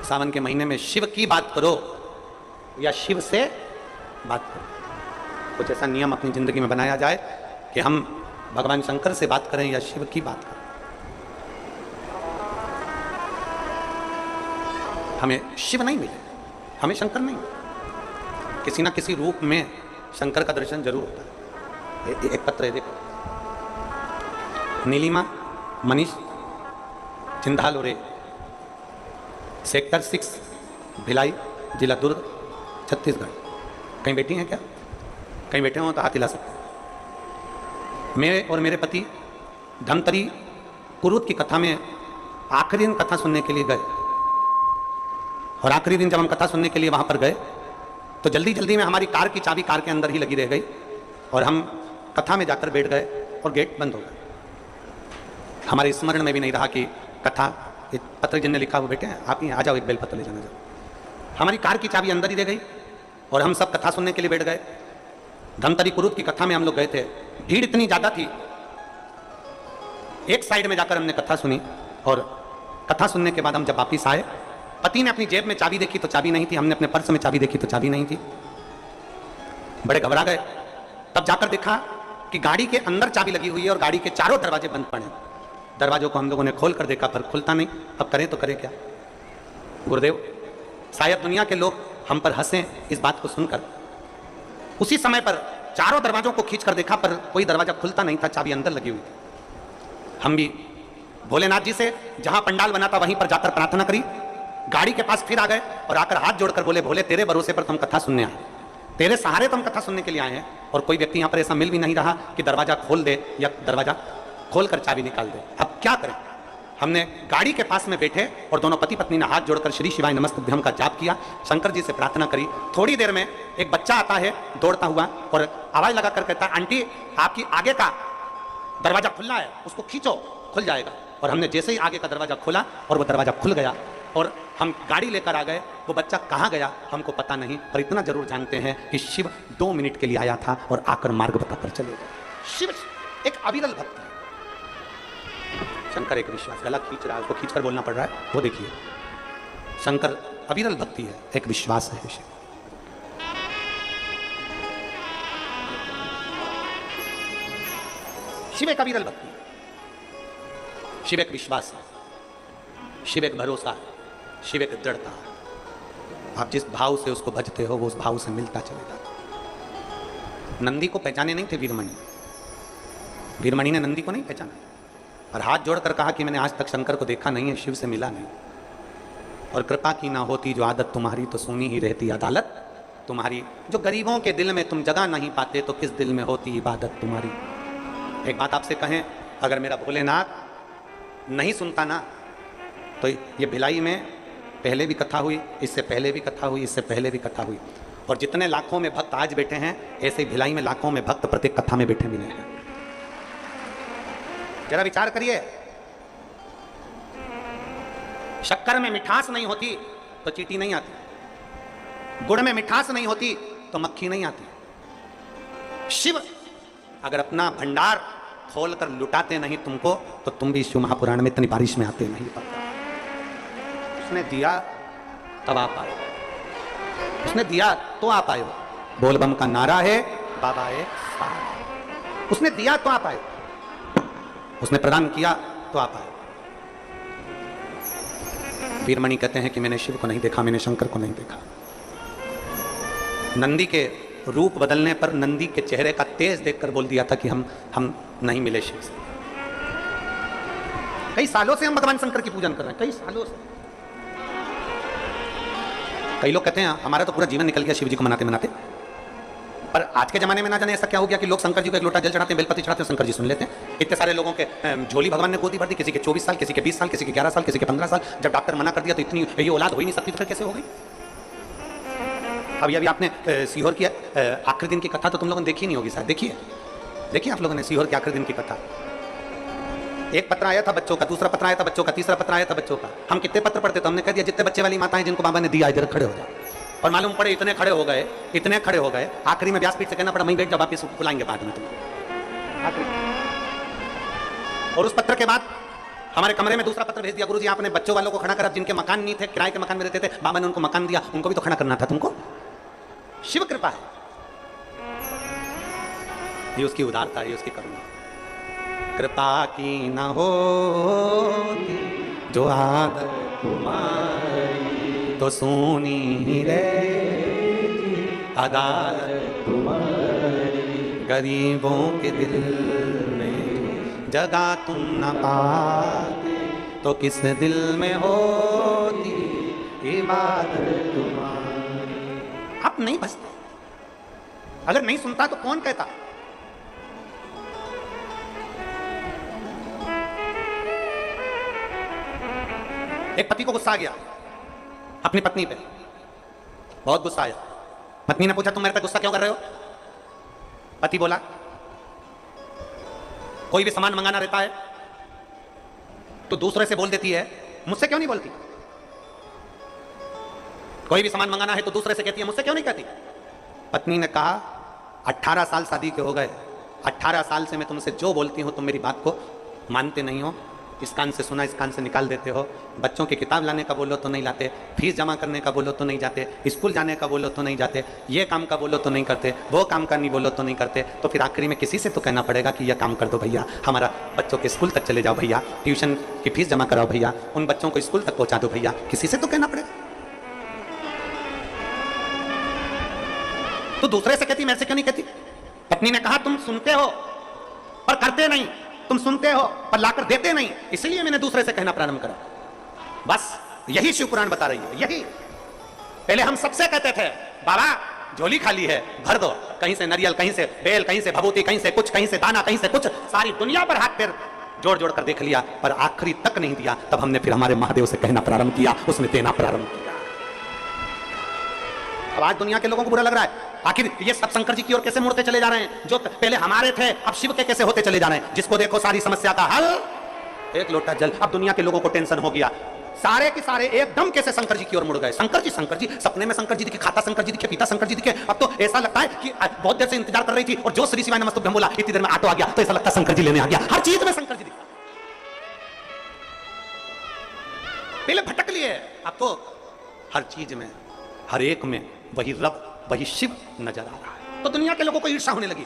सावन के महीने में शिव की बात करो या शिव से बात करो, कुछ ऐसा नियम अपनी जिंदगी में बनाया जाए कि हम भगवान शंकर से बात करें या शिव की बात करें। हमें शिव नहीं मिले, हमें शंकर नहीं, किसी ना किसी रूप में शंकर का दर्शन जरूर होता है। एक पत्र है देखो, नीलिमा मनीष चिंधालोरे, सेक्टर 6 भिलाई, जिला दुर्ग, छत्तीसगढ़। कहीं बैठी हैं क्या? कहीं बैठे हो तो हाथ हिला सकते। मैं और मेरे पति धमतरी कुरूद की कथा में आखिरी दिन कथा सुनने के लिए गए, और आखिरी दिन जब हम कथा सुनने के लिए वहाँ पर गए तो जल्दी जल्दी में हमारी कार की चाबी कार के अंदर ही लगी रह गई और हम कथा में जाकर बैठ गए और गेट बंद हो गए। हमारे स्मरण में भी नहीं रहा कि कथा, ये पत्र जिनने लिखा वो बेटे आप ही आ जाओ, एक बेलपत्र ले जाना जाओ। हमारी कार की चाबी अंदर ही रह गई और हम सब कथा सुनने के लिए बैठ गए। धमतरी कुरूद की कथा में हम लोग गए थे, भीड़ इतनी ज़्यादा थी एक साइड में जाकर हमने कथा सुनी और कथा सुनने के बाद हम जब वापिस आए, पति ने अपनी जेब में चाबी देखी तो चाबी नहीं थी, हमने अपने पर्स में चाबी देखी तो चाबी नहीं थी। बड़े घबरा गए। तब जाकर देखा कि गाड़ी के अंदर चाबी लगी हुई है और गाड़ी के चारों दरवाजे बंद पड़े। दरवाजों को हम लोगों ने खोल कर देखा पर खुलता नहीं। अब करें तो करें क्या? गुरुदेव, शायद दुनिया के लोग हम पर हंसें इस बात को सुनकर। उसी समय पर चारों दरवाजों को खींच कर देखा पर कोई दरवाजा खुलता नहीं था, चाबी अंदर लगी हुई थी। हम भी भोलेनाथ जी से जहां पंडाल बना था वहीं पर जाकर प्रार्थना करी, गाड़ी के पास फिर आ गए और आकर हाथ जोड़कर बोले, भोले तेरे भरोसे पर तुम कथा सुनने आए, तेरे सहारे तुम कथा सुनने के लिए आए हैं। और कोई व्यक्ति यहां पर ऐसा मिल भी नहीं रहा कि दरवाजा खोल दे या दरवाजा खोलकर चाबी निकाल दे। अब क्या करें? हमने गाड़ी के पास में बैठे और दोनों पति पत्नी ने हाथ जोड़कर श्री शिवाय नमस्तुभ्यम का जाप किया, शंकर जी से प्रार्थना करी। थोड़ी देर में एक बच्चा आता है दौड़ता हुआ और आवाज लगाकर कहता है, आंटी आपकी आगे का दरवाजा खुला है, उसको खींचो खुल जाएगा। और हमने जैसे ही आगे का दरवाजा खोला और वो दरवाजा खुल गया और हम गाड़ी लेकर आ गए। वो बच्चा कहाँ गया हमको पता नहीं, पर इतना जरूर जानते हैं कि शिव 2 मिनट के लिए आया था और आकर मार्ग बताकर चले गए। शिव एक अविरल भक्त है। शंकर एक विश्वास, गला खींच रहा है, उसको खींचकर बोलना पड़ रहा है, वो देखिए। शंकर अविरल भक्ति है, एक विश्वास है शिव। शिव एक अविरल भक्ति है, शिव एक विश्वास है, शिव एक भरोसा है, शिव एक दृढ़ता है। आप जिस भाव से उसको भजते हो वो उस भाव से मिलता चले जाता। नंदी को पहचाने नहीं थे वीरमणि, वीरमणि ने नंदी को नहीं पहचाना और हाथ जोड़कर कहा कि मैंने आज तक शंकर को देखा नहीं है, शिव से मिला नहीं, और कृपा की ना होती जो आदत तुम्हारी तो सुनी ही रहती अदालत तुम्हारी। जो गरीबों के दिल में तुम जगह नहीं पाते तो किस दिल में होती इबादत तुम्हारी। एक बात आपसे कहें, अगर मेरा भोलेनाथ नहीं सुनता ना तो ये भिलाई में पहले भी कथा हुई, इससे पहले भी कथा हुई, इससे पहले भी कथा हुई, और जितने लाखों में भक्त आज बैठे हैं ऐसे ही भिलाई में लाखों में भक्त प्रत्येक कथा में बैठे भी नहीं हैं। जरा विचार करिए, शक्कर में मिठास नहीं होती तो चींटी नहीं आती, गुड़ में मिठास नहीं होती तो मक्खी नहीं आती। शिव अगर अपना भंडार खोलकर लुटाते नहीं तुमको तो तुम भी शिव महापुराण में इतनी बारिश में आते नहीं पाते। उसने दिया तब आप आए, उसने दिया तो आप आए। बोल बम का नारा है, बाबा है, उसने दिया तो आप आए, उसने प्रदान किया तो आप आए। वीरमणि कहते हैं कि मैंने शिव को नहीं देखा, मैंने शंकर को नहीं देखा। नंदी के रूप बदलने पर नंदी के चेहरे का तेज देखकर बोल दिया था कि हम नहीं मिले शिव से। कई सालों से हम भगवान शंकर की पूजन कर रहे हैं, कई सालों से। कई लोग कहते हैं हमारा तो पूरा जीवन निकल गया शिव जी को मनाते मनाते, पर आज के जमाने में ना जाने ऐसा क्या हो गया कि लोग शंकर जी को एक लोटा जल चढ़ाते हैं, बेलपत्ती चढ़ाते हैं, शंकर जी सुन लेते हैं। इतने सारे लोगों के झोली भगवान ने गोदी भर दी, किसी के 24 साल, किसी के 20 साल, किसी के 11 साल, किसी के 15 साल। जब डॉक्टर मना कर दिया तो इतनी ये औलाद हो ही नहीं सकती, तो कैसे हो गई? अभी आपने सीहोर की आखिरी दिन की कथा तो तुम लोगों ने देखी नहीं होगी शायद, देखिए आप लोगों ने सीहोर की आखिरी दिन की कथा। एक पत्र आया था बच्चों का, दूसरा पत्र आया था बच्चों का, तीसरा पत्र आया था बच्चों का। हम कितने पत्र पढ़ते थे? हमने कह दिया जितने बच्चे वाली माताएं जिनको बाबा ने दिया इधर खड़े हो जाओ, और मालूम पड़े इतने खड़े हो गए, इतने खड़े हो गए। आखिरी में व्यासपीठ से कहना पड़ा वहीं बैठ जाओ, वापिस बुलाएंगे बाद में तुमको। और उस पत्र के बाद हमारे कमरे में दूसरा पत्र भेज दिया, गुरुजी आपने बच्चों वालों को खड़ा कर, जिनके मकान नहीं थे, किराए के मकान में रहते थे, बाबा ने उनको मकान दिया, उनको भी तो खड़ा करना था तुमको। शिव कृपा है, ये उसकी उदारता है, ये उसकी करुणा। कृपा की न हो जो आदत तुम्हारी तो सुनी ही रे अदालत तुम्हारी। गरीबों के दिल में जगह तुम न पाते तो किस दिल में होती इबादत तुम्हारी। आप नहीं बचते, अगर नहीं सुनता तो कौन कहता? एक पति को गुस्सा आ गया अपनी पत्नी पे, बहुत गुस्सा आया। पत्नी ने पूछा तुम मेरे पे गुस्सा क्यों कर रहे हो? पति बोला कोई भी सामान मंगाना रहता है तो दूसरे से बोल देती है, मुझसे क्यों नहीं बोलती? कोई भी सामान मंगाना है तो दूसरे से कहती है, मुझसे क्यों नहीं कहती? पत्नी ने कहा 18 साल शादी के हो गए, 18 साल से मैं तुमसे जो बोलती हूं तुम मेरी बात को मानते नहीं हो, इस कान से सुना इस कान से निकाल देते हो। बच्चों की किताब लाने का बोलो तो नहीं लाते, फीस जमा करने का बोलो तो नहीं जाते, स्कूल जाने का बोलो तो नहीं जाते, ये काम का बोलो तो नहीं करते, वो काम का नहीं बोलो तो नहीं करते। तो फिर आखिरी में किसी से तो कहना पड़ेगा कि यह काम कर दो भैया, हमारा बच्चों के स्कूल तक चले जाओ भैया, ट्यूशन की फीस जमा कराओ भैया, उन बच्चों को स्कूल तक पहुँचा दो भैया, किसी से तो कहना पड़ेगा। तो दूसरे से कहती, मेरे से क्यों नहीं कहती? पत्नी ने कहा तुम सुनते हो पर करते नहीं, तुम सुनते हो पर लाकर देते नहीं, इसलिए मैंने दूसरे से कहना प्रारंभ करा। बस यही शिव पुराण बता रही है। यही पहले हम सबसे कहते थे बाबा झोली खाली है भर दो, कहीं से नारियल, कहीं से बेल, कहीं से भभूति, कहीं से कुछ, कहीं से दाना, कहीं से कुछ, सारी दुनिया पर हाथ पैर जोड़ जोड़ कर देख लिया पर आखिरी तक नहीं दिया। तब हमने फिर हमारे महादेव से कहना प्रारंभ किया, उसने देना प्रारंभ किया। अब आज दुनिया के लोगों को बुरा लग रहा है, आखिर ये सब शंकर जी की ओर कैसे मुड़ते चले जा रहे हैं? जो पहले हमारे थे अब शिव के कैसे होते चले जा रहे हैं? जिसको देखो सारी समस्या का हल एक लोटा जल। अब दुनिया के लोगों को टेंशन हो गया, सारे के सारे एकदम कैसे शंकर जी की ओर मुड़ गए। शंकर जी, सपने में शंकर जी दिखे, खाता शंकर जी दिखे, पीता शंकर जी दिखे। अब तो ऐसा लगता है कि बहुत देर से इंतजार कर रही थी और जो श्री शिवाय नमस्तुभ्यम बोला इतनी देर में ऑटो आ गया, तो ऐसा लगता है शंकर जी लेने आ गया। हर चीज में शंकर जी दिखा, पहले भटक लिए, अब तो हर चीज में, हर एक में वही रब, वही शिव नजर आ रहा है। तो दुनिया के लोगों को ईर्ष्या होने लगी।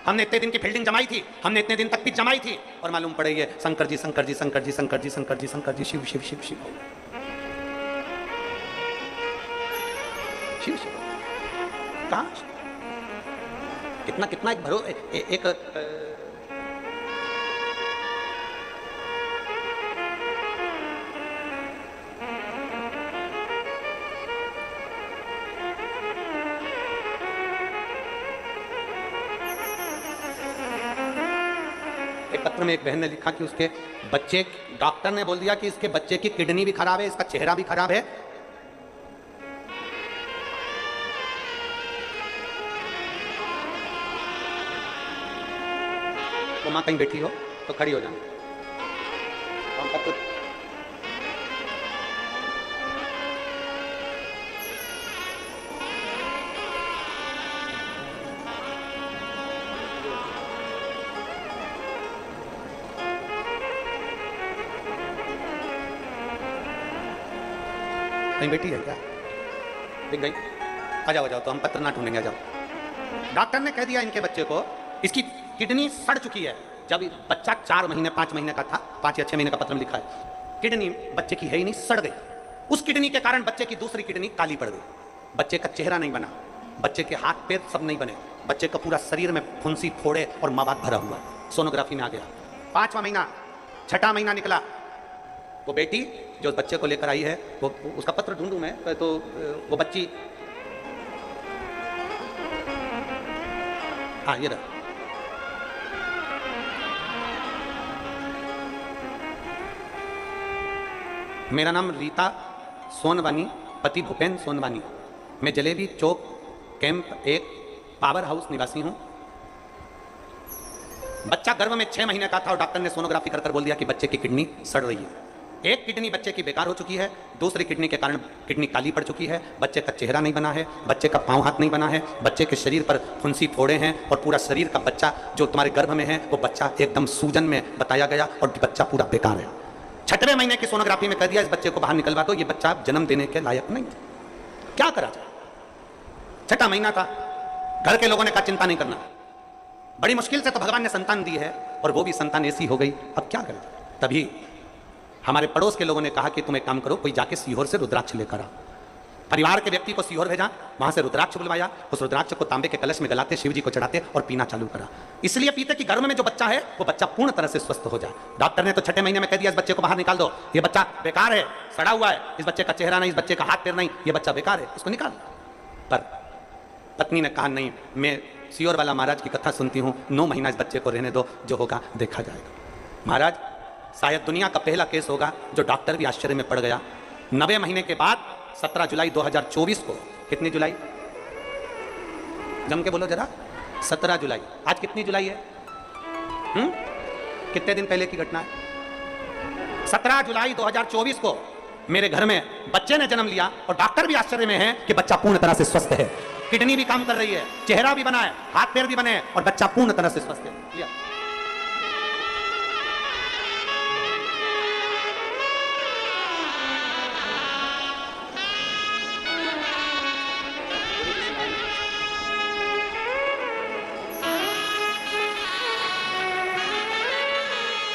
हमने इतने दिन की फील्डिंग जमाई थी, हमने इतने दिन तक पिच जमाई थी और मालूम पड़े ये शंकर जी, शंकर जी, शंकर जी, शंकर जी, शंकर जी, शंकर जी, शिव शिव शिव शिव शिव शिव। कहां कितना कितना एक भरो एक पत्र में एक बहन ने लिखा कि उसके बच्चे, डॉक्टर ने बोल दिया कि इसके बच्चे की किडनी भी खराब है, इसका चेहरा भी खराब है। तो मां कहीं बैठी हो तो खड़ी हो जाना। कहीं बेटी है क्या? दिख गई? आ जाओ, आ जाओ, तो हम पत्र ना ढूंढेंगे, आ जाओ। डॉक्टर ने कह दिया इनके बच्चे को इसकी किडनी सड़ चुकी है। जब बच्चा 4 महीने 5 महीने का था, 5 या 6 महीने का पत्र में लिखा है, किडनी बच्चे की है ही नहीं, सड़ गई। उस किडनी के कारण बच्चे की दूसरी किडनी काली पड़ गई, बच्चे का चेहरा नहीं बना, बच्चे के हाथ पैर सब नहीं बने, बच्चे का पूरा शरीर में फुंसी फोड़े और मवाद भरा हुआ। सोनोग्राफी में आ गया, 5वां महीना, 6ठा महीना निकला। वो बेटी जो बच्चे को लेकर आई है, वो उसका पत्र ढूंढूं मैं तो वो बच्ची, हाँ ये रहा। मेरा नाम रीता सोनवानी, पति भूपेंद्र सोनवानी। मैं जलेबी चौक कैंप 1 पावर हाउस निवासी हूं। बच्चा गर्भ में 6 महीने का था और डॉक्टर ने सोनोग्राफी कर बोल दिया कि बच्चे की किडनी सड़ रही है। एक किडनी बच्चे की बेकार हो चुकी है, दूसरी किडनी के कारण किडनी काली पड़ चुकी है, बच्चे का चेहरा नहीं बना है, बच्चे का पांव हाथ नहीं बना है, बच्चे के शरीर पर फुंसी फोड़े हैं और पूरा शरीर का बच्चा जो तुम्हारे गर्भ में है वो बच्चा एकदम सूजन में बताया गया और बच्चा पूरा बेकार है। 6वें महीने की सोनोग्राफी में कह दिया इस बच्चे को बाहर निकलवा दो, ये बच्चा जन्म देने के लायक नहीं। क्या करा जाए? 6ठा महीना था, घर के लोगों ने कहा चिंता नहीं करना, बड़ी मुश्किल से तो भगवान ने संतान दी है और वो भी संतान ऐसी हो गई, अब क्या करें? तभी हमारे पड़ोस के लोगों ने कहा कि तुम एक काम करो, कोई जाके सीहोर से रुद्राक्ष लेकर आ। परिवार के व्यक्ति को सीहोर भेजा, वहां से रुद्राक्ष बुलवाया, उस रुद्राक्ष को तांबे के कलश में गलाते, शिव जी को चढ़ाते और पीना चालू करा। इसलिए पीते कि गर्भ में जो बच्चा है वो बच्चा पूर्ण तरह से स्वस्थ हो जाए। डॉक्टर ने तो 6ठे महीने में कह दिया इस बच्चे को बाहर निकाल दो, ये बच्चा बेकार है, सड़ा हुआ है, इस बच्चे का चेहरा नहीं, इस बच्चे का हाथ पैर नहीं, ये बच्चा बेकार है, इसको निकाल। पर पत्नी ने कहा नहीं, मैं सीहोर वाला महाराज की कथा सुनती हूँ, 9 महीना इस बच्चे को रहने दो, जो होगा देखा जाएगा। महाराज शायद दुनिया का पहला केस होगा जो डॉक्टर भी आश्चर्य में पड़ गया। 90 महीने के बाद 17 जुलाई 2024 को, कितनी जुलाई? जम के बोलो जरा, 17 जुलाई। आज कितनी जुलाई है? कितने दिन पहले की घटना है? 17 जुलाई 2024 को मेरे घर में बच्चे ने जन्म लिया और डॉक्टर भी आश्चर्य में है कि बच्चा पूर्ण तरह से स्वस्थ है, किडनी भी काम कर रही है, चेहरा भी बना है, हाथ पैर भी बने और बच्चा पूर्ण तरह से स्वस्थ है।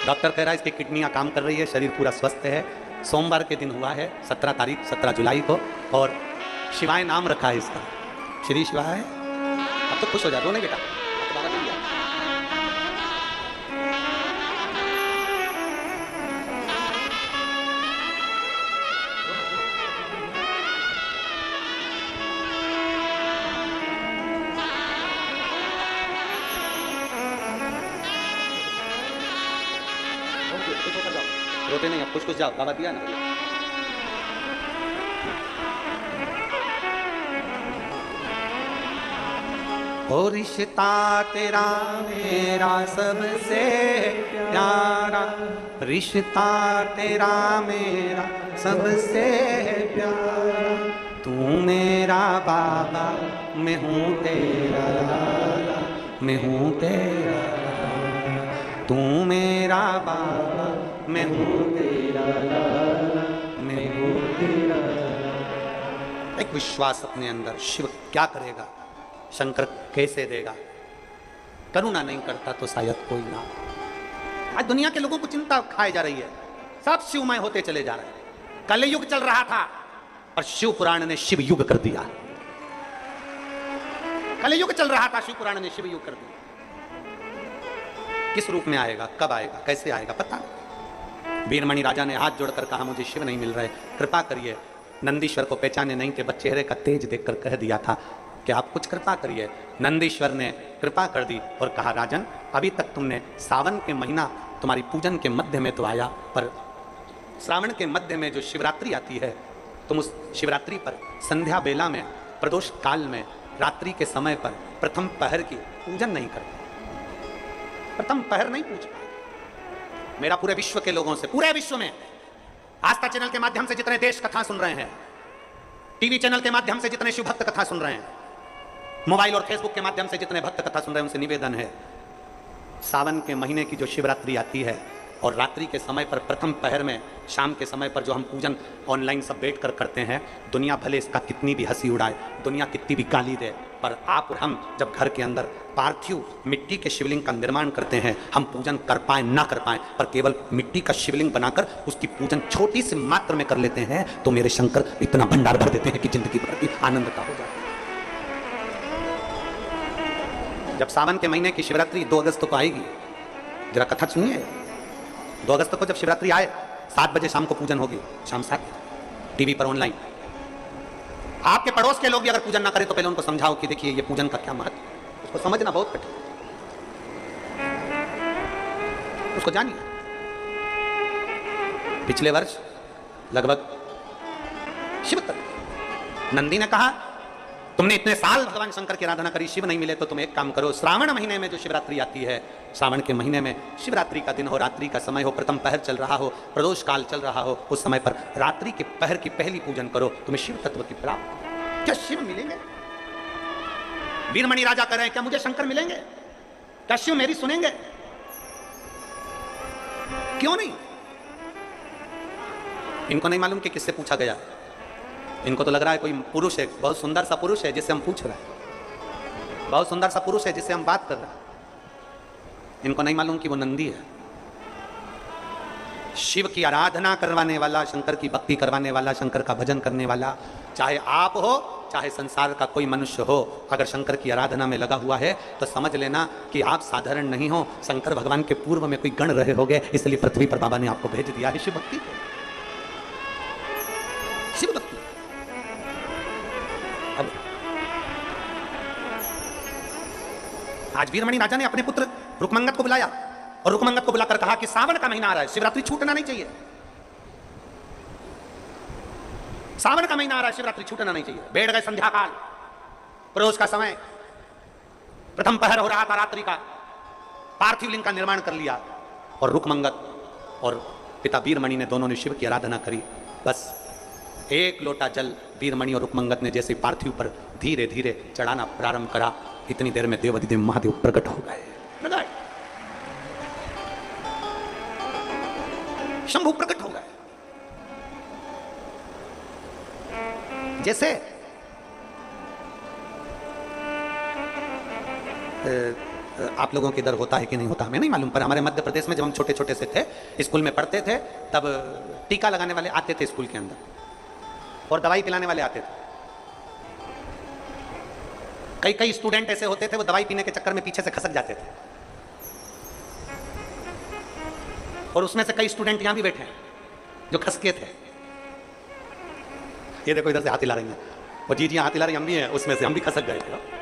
डॉक्टर कह रहा है इसकी किडनियां काम कर रही है, शरीर पूरा स्वस्थ है। सोमवार के दिन हुआ है 17 जुलाई को, और शिवाय नाम रखा है इसका, श्री शिवाय। अब तो खुश हो जा, रो नहीं बेटा, अब तो बाबा नहीं गया। खुश होकर जाओ, रोते नहीं, अब कुछ कुछ जाओ, बाबा दिया ना। ओ रिश्ता तेरा मेरा सबसे प्यारा, रिश्ता तेरा मेरा सबसे प्यारा, तू मेरा बाबा मैं हूँ तेरा लाला, मैं हूँ तेरा लाला, तू मेरा बाबा मैं हूँ तेरा लाला, मैं हूँ तेरा लाला। एक विश्वास अपने अंदर, शिव क्या करेगा, शंकर कैसे देगा, करुणा नहीं करता तो शायद कोई ना। आज दुनिया के लोगों को चिंता खाई जा रही है, सब शिवमय होते चले जा रहे हैं। कलयुग चल रहा था और शिव पुराण ने शिव युग कर दिया। कलयुग चल रहा था, शिव पुराण ने शिव युग कर दिया। किस रूप में आएगा, कब आएगा, कैसे आएगा, पता नहीं। वीरमणि राजा ने हाथ जोड़कर कहा मुझे शिव नहीं मिल रहे, कृपा करिए। नंदीश्वर को पहचाने नहीं थे, बस चेहरे का तेज देखकर कह दिया था कि आप कुछ कृपा करिए। नंदीश्वर ने कृपा कर दी और कहा राजन, अभी तक तुमने सावन के महीना तुम्हारी पूजन के मध्य में तो आया, पर श्रावण के मध्य में जो शिवरात्रि आती है, तुम उस शिवरात्रि पर संध्या बेला में, प्रदोष काल में, रात्रि के समय पर प्रथम पहर की पूजन नहीं करते, प्रथम पहर नहीं पूछ पाए। मेरा पूरे विश्व के लोगों से, पूरे विश्व में आस्था चैनल के माध्यम से जितने देश कथा सुन रहे हैं, टीवी चैनल के माध्यम से जितने शिव भक्त कथा सुन रहे हैं, मोबाइल और फेसबुक के माध्यम से जितने भक्त कथा सुन रहे हैं, उनसे निवेदन है, सावन के महीने की जो शिवरात्रि आती है और रात्रि के समय पर प्रथम पहर में, शाम के समय पर जो हम पूजन ऑनलाइन सब बैठ कर करते हैं, दुनिया भले इसका कितनी भी हंसी उड़ाए, दुनिया कितनी भी गाली दे, पर आप और हम जब घर के अंदर पार्थिव मिट्टी के शिवलिंग का निर्माण करते हैं, हम पूजन कर पाए ना कर पाए, पर केवल मिट्टी का शिवलिंग बनाकर उसकी पूजन छोटी सी मात्र में कर लेते हैं, तो मेरे शंकर इतना भंडार भर देते हैं कि जिंदगी भर की आनंद का हो जाता है। जब सावन के महीने की शिवरात्रि 2 अगस्त को आएगी, जरा कथा सुनिए। 2 अगस्त को जब शिवरात्रि आए, 7 बजे शाम को पूजन होगी, शाम 7 टीवी पर ऑनलाइन। आपके पड़ोस के लोग भी अगर पूजन ना करें तो पहले उनको समझाओ कि देखिए ये पूजन का क्या महत्व है, उसको समझना बहुत कठिन, उसको जानिए। पिछले वर्ष लगभग शिव तक नंदी ने कहा तुमने इतने साल भगवान शंकर की आराधना करी, शिव नहीं मिले, तो तुम एक काम करो, श्रावण महीने में जो शिवरात्रि आती है, श्रावण के महीने में शिवरात्रि का दिन हो, रात्रि का समय हो, प्रथम पहर चल रहा हो, प्रदोष काल चल रहा हो, उस समय पर रात्रि के पहर की पहली पूजन करो, तुम्हें शिव तत्व की प्राप्ति। क्या शिव मिलेंगे? वीरमणि राजा कह रहे हैं क्या मुझे शंकर मिलेंगे, क्या शिव मेरी सुनेंगे? क्यों नहीं? इनको नहीं मालूम कि किससे पूछा गया, इनको तो लग रहा है कोई पुरुष है, बहुत सुंदर सा पुरुष है जिससे हम पूछ रहे हैं, बहुत सुंदर सा पुरुष है जिससे हम बात कर रहे हैं। इनको नहीं मालूम कि वो नंदी है, शिव की आराधना करवाने वाला, शंकर की भक्ति करवाने वाला, शंकर का भजन करने वाला, चाहे आप हो चाहे संसार का कोई मनुष्य हो, अगर शंकर की आराधना में लगा हुआ है तो समझ लेना कि आप साधारण नहीं हो, शंकर भगवान के पूर्व में कोई गण रहे होगे, इसलिए पृथ्वी पर बाबा ने आपको भेज दिया है शिव भक्ति को, शिव भक्ति। अब आज वीरमणि राजा ने अपने पुत्र रुकमंगत को बुलाया और रुकमंगत को बुलाकर कहा कि सावन का महीना आ रहा है, शिवरात्रि छूटना नहीं चाहिए, सावन का महीना आ रहा है, शिवरात्रि छूटना नहीं चाहिए। बैठ गए संध्या काल, प्रदोष का समय, प्रथम पहर हो रहा था रात्रि का, पार्थिव लिंग का निर्माण कर लिया और रुकमंगत और पिता वीरमणि ने दोनों ने शिव की आराधना करी। बस एक लोटा जल वीरमणि और रुकमंगत ने जैसे पार्थिव पर धीरे धीरे चढ़ाना प्रारंभ करा, इतनी देर में देवाधिदेव महादेव प्रकट हो गए। शंभु प्रकट हो गए। जैसे आप लोगों के इधर होता है कि नहीं होता हमें नहीं मालूम, पर हमारे मध्य प्रदेश में जब हम छोटे छोटे से थे, स्कूल में पढ़ते थे, तब टीका लगाने वाले आते थे स्कूल के अंदर और दवाई पिलाने वाले आते थे। कई कई स्टूडेंट ऐसे होते थे वो दवाई पीने के चक्कर में पीछे से खसक जाते थे, और उसमें से कई स्टूडेंट यहां भी बैठे हैं जो खसके थे। ये देखो इधर से हाथ हिला रही हैं, और जी हाथ हिला रही, हम भी हैं उसमें से, हम भी खसक गए थे।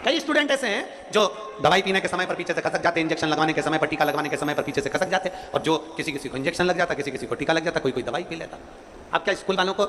कई स्टूडेंट ऐसे हैं जो दवाई पीने के समय पर पीछे से खसक जाते, इंजेक्शन लगवाने के समय पर, टीका लगवाने के समय पर पीछे से खसक जाते, और जो किसी किसी को इंजेक्शन लग जाता, किसी किसी को टीका लग जाता, कोई कोई दवाई पी लेता। अब क्या स्कूल वालों को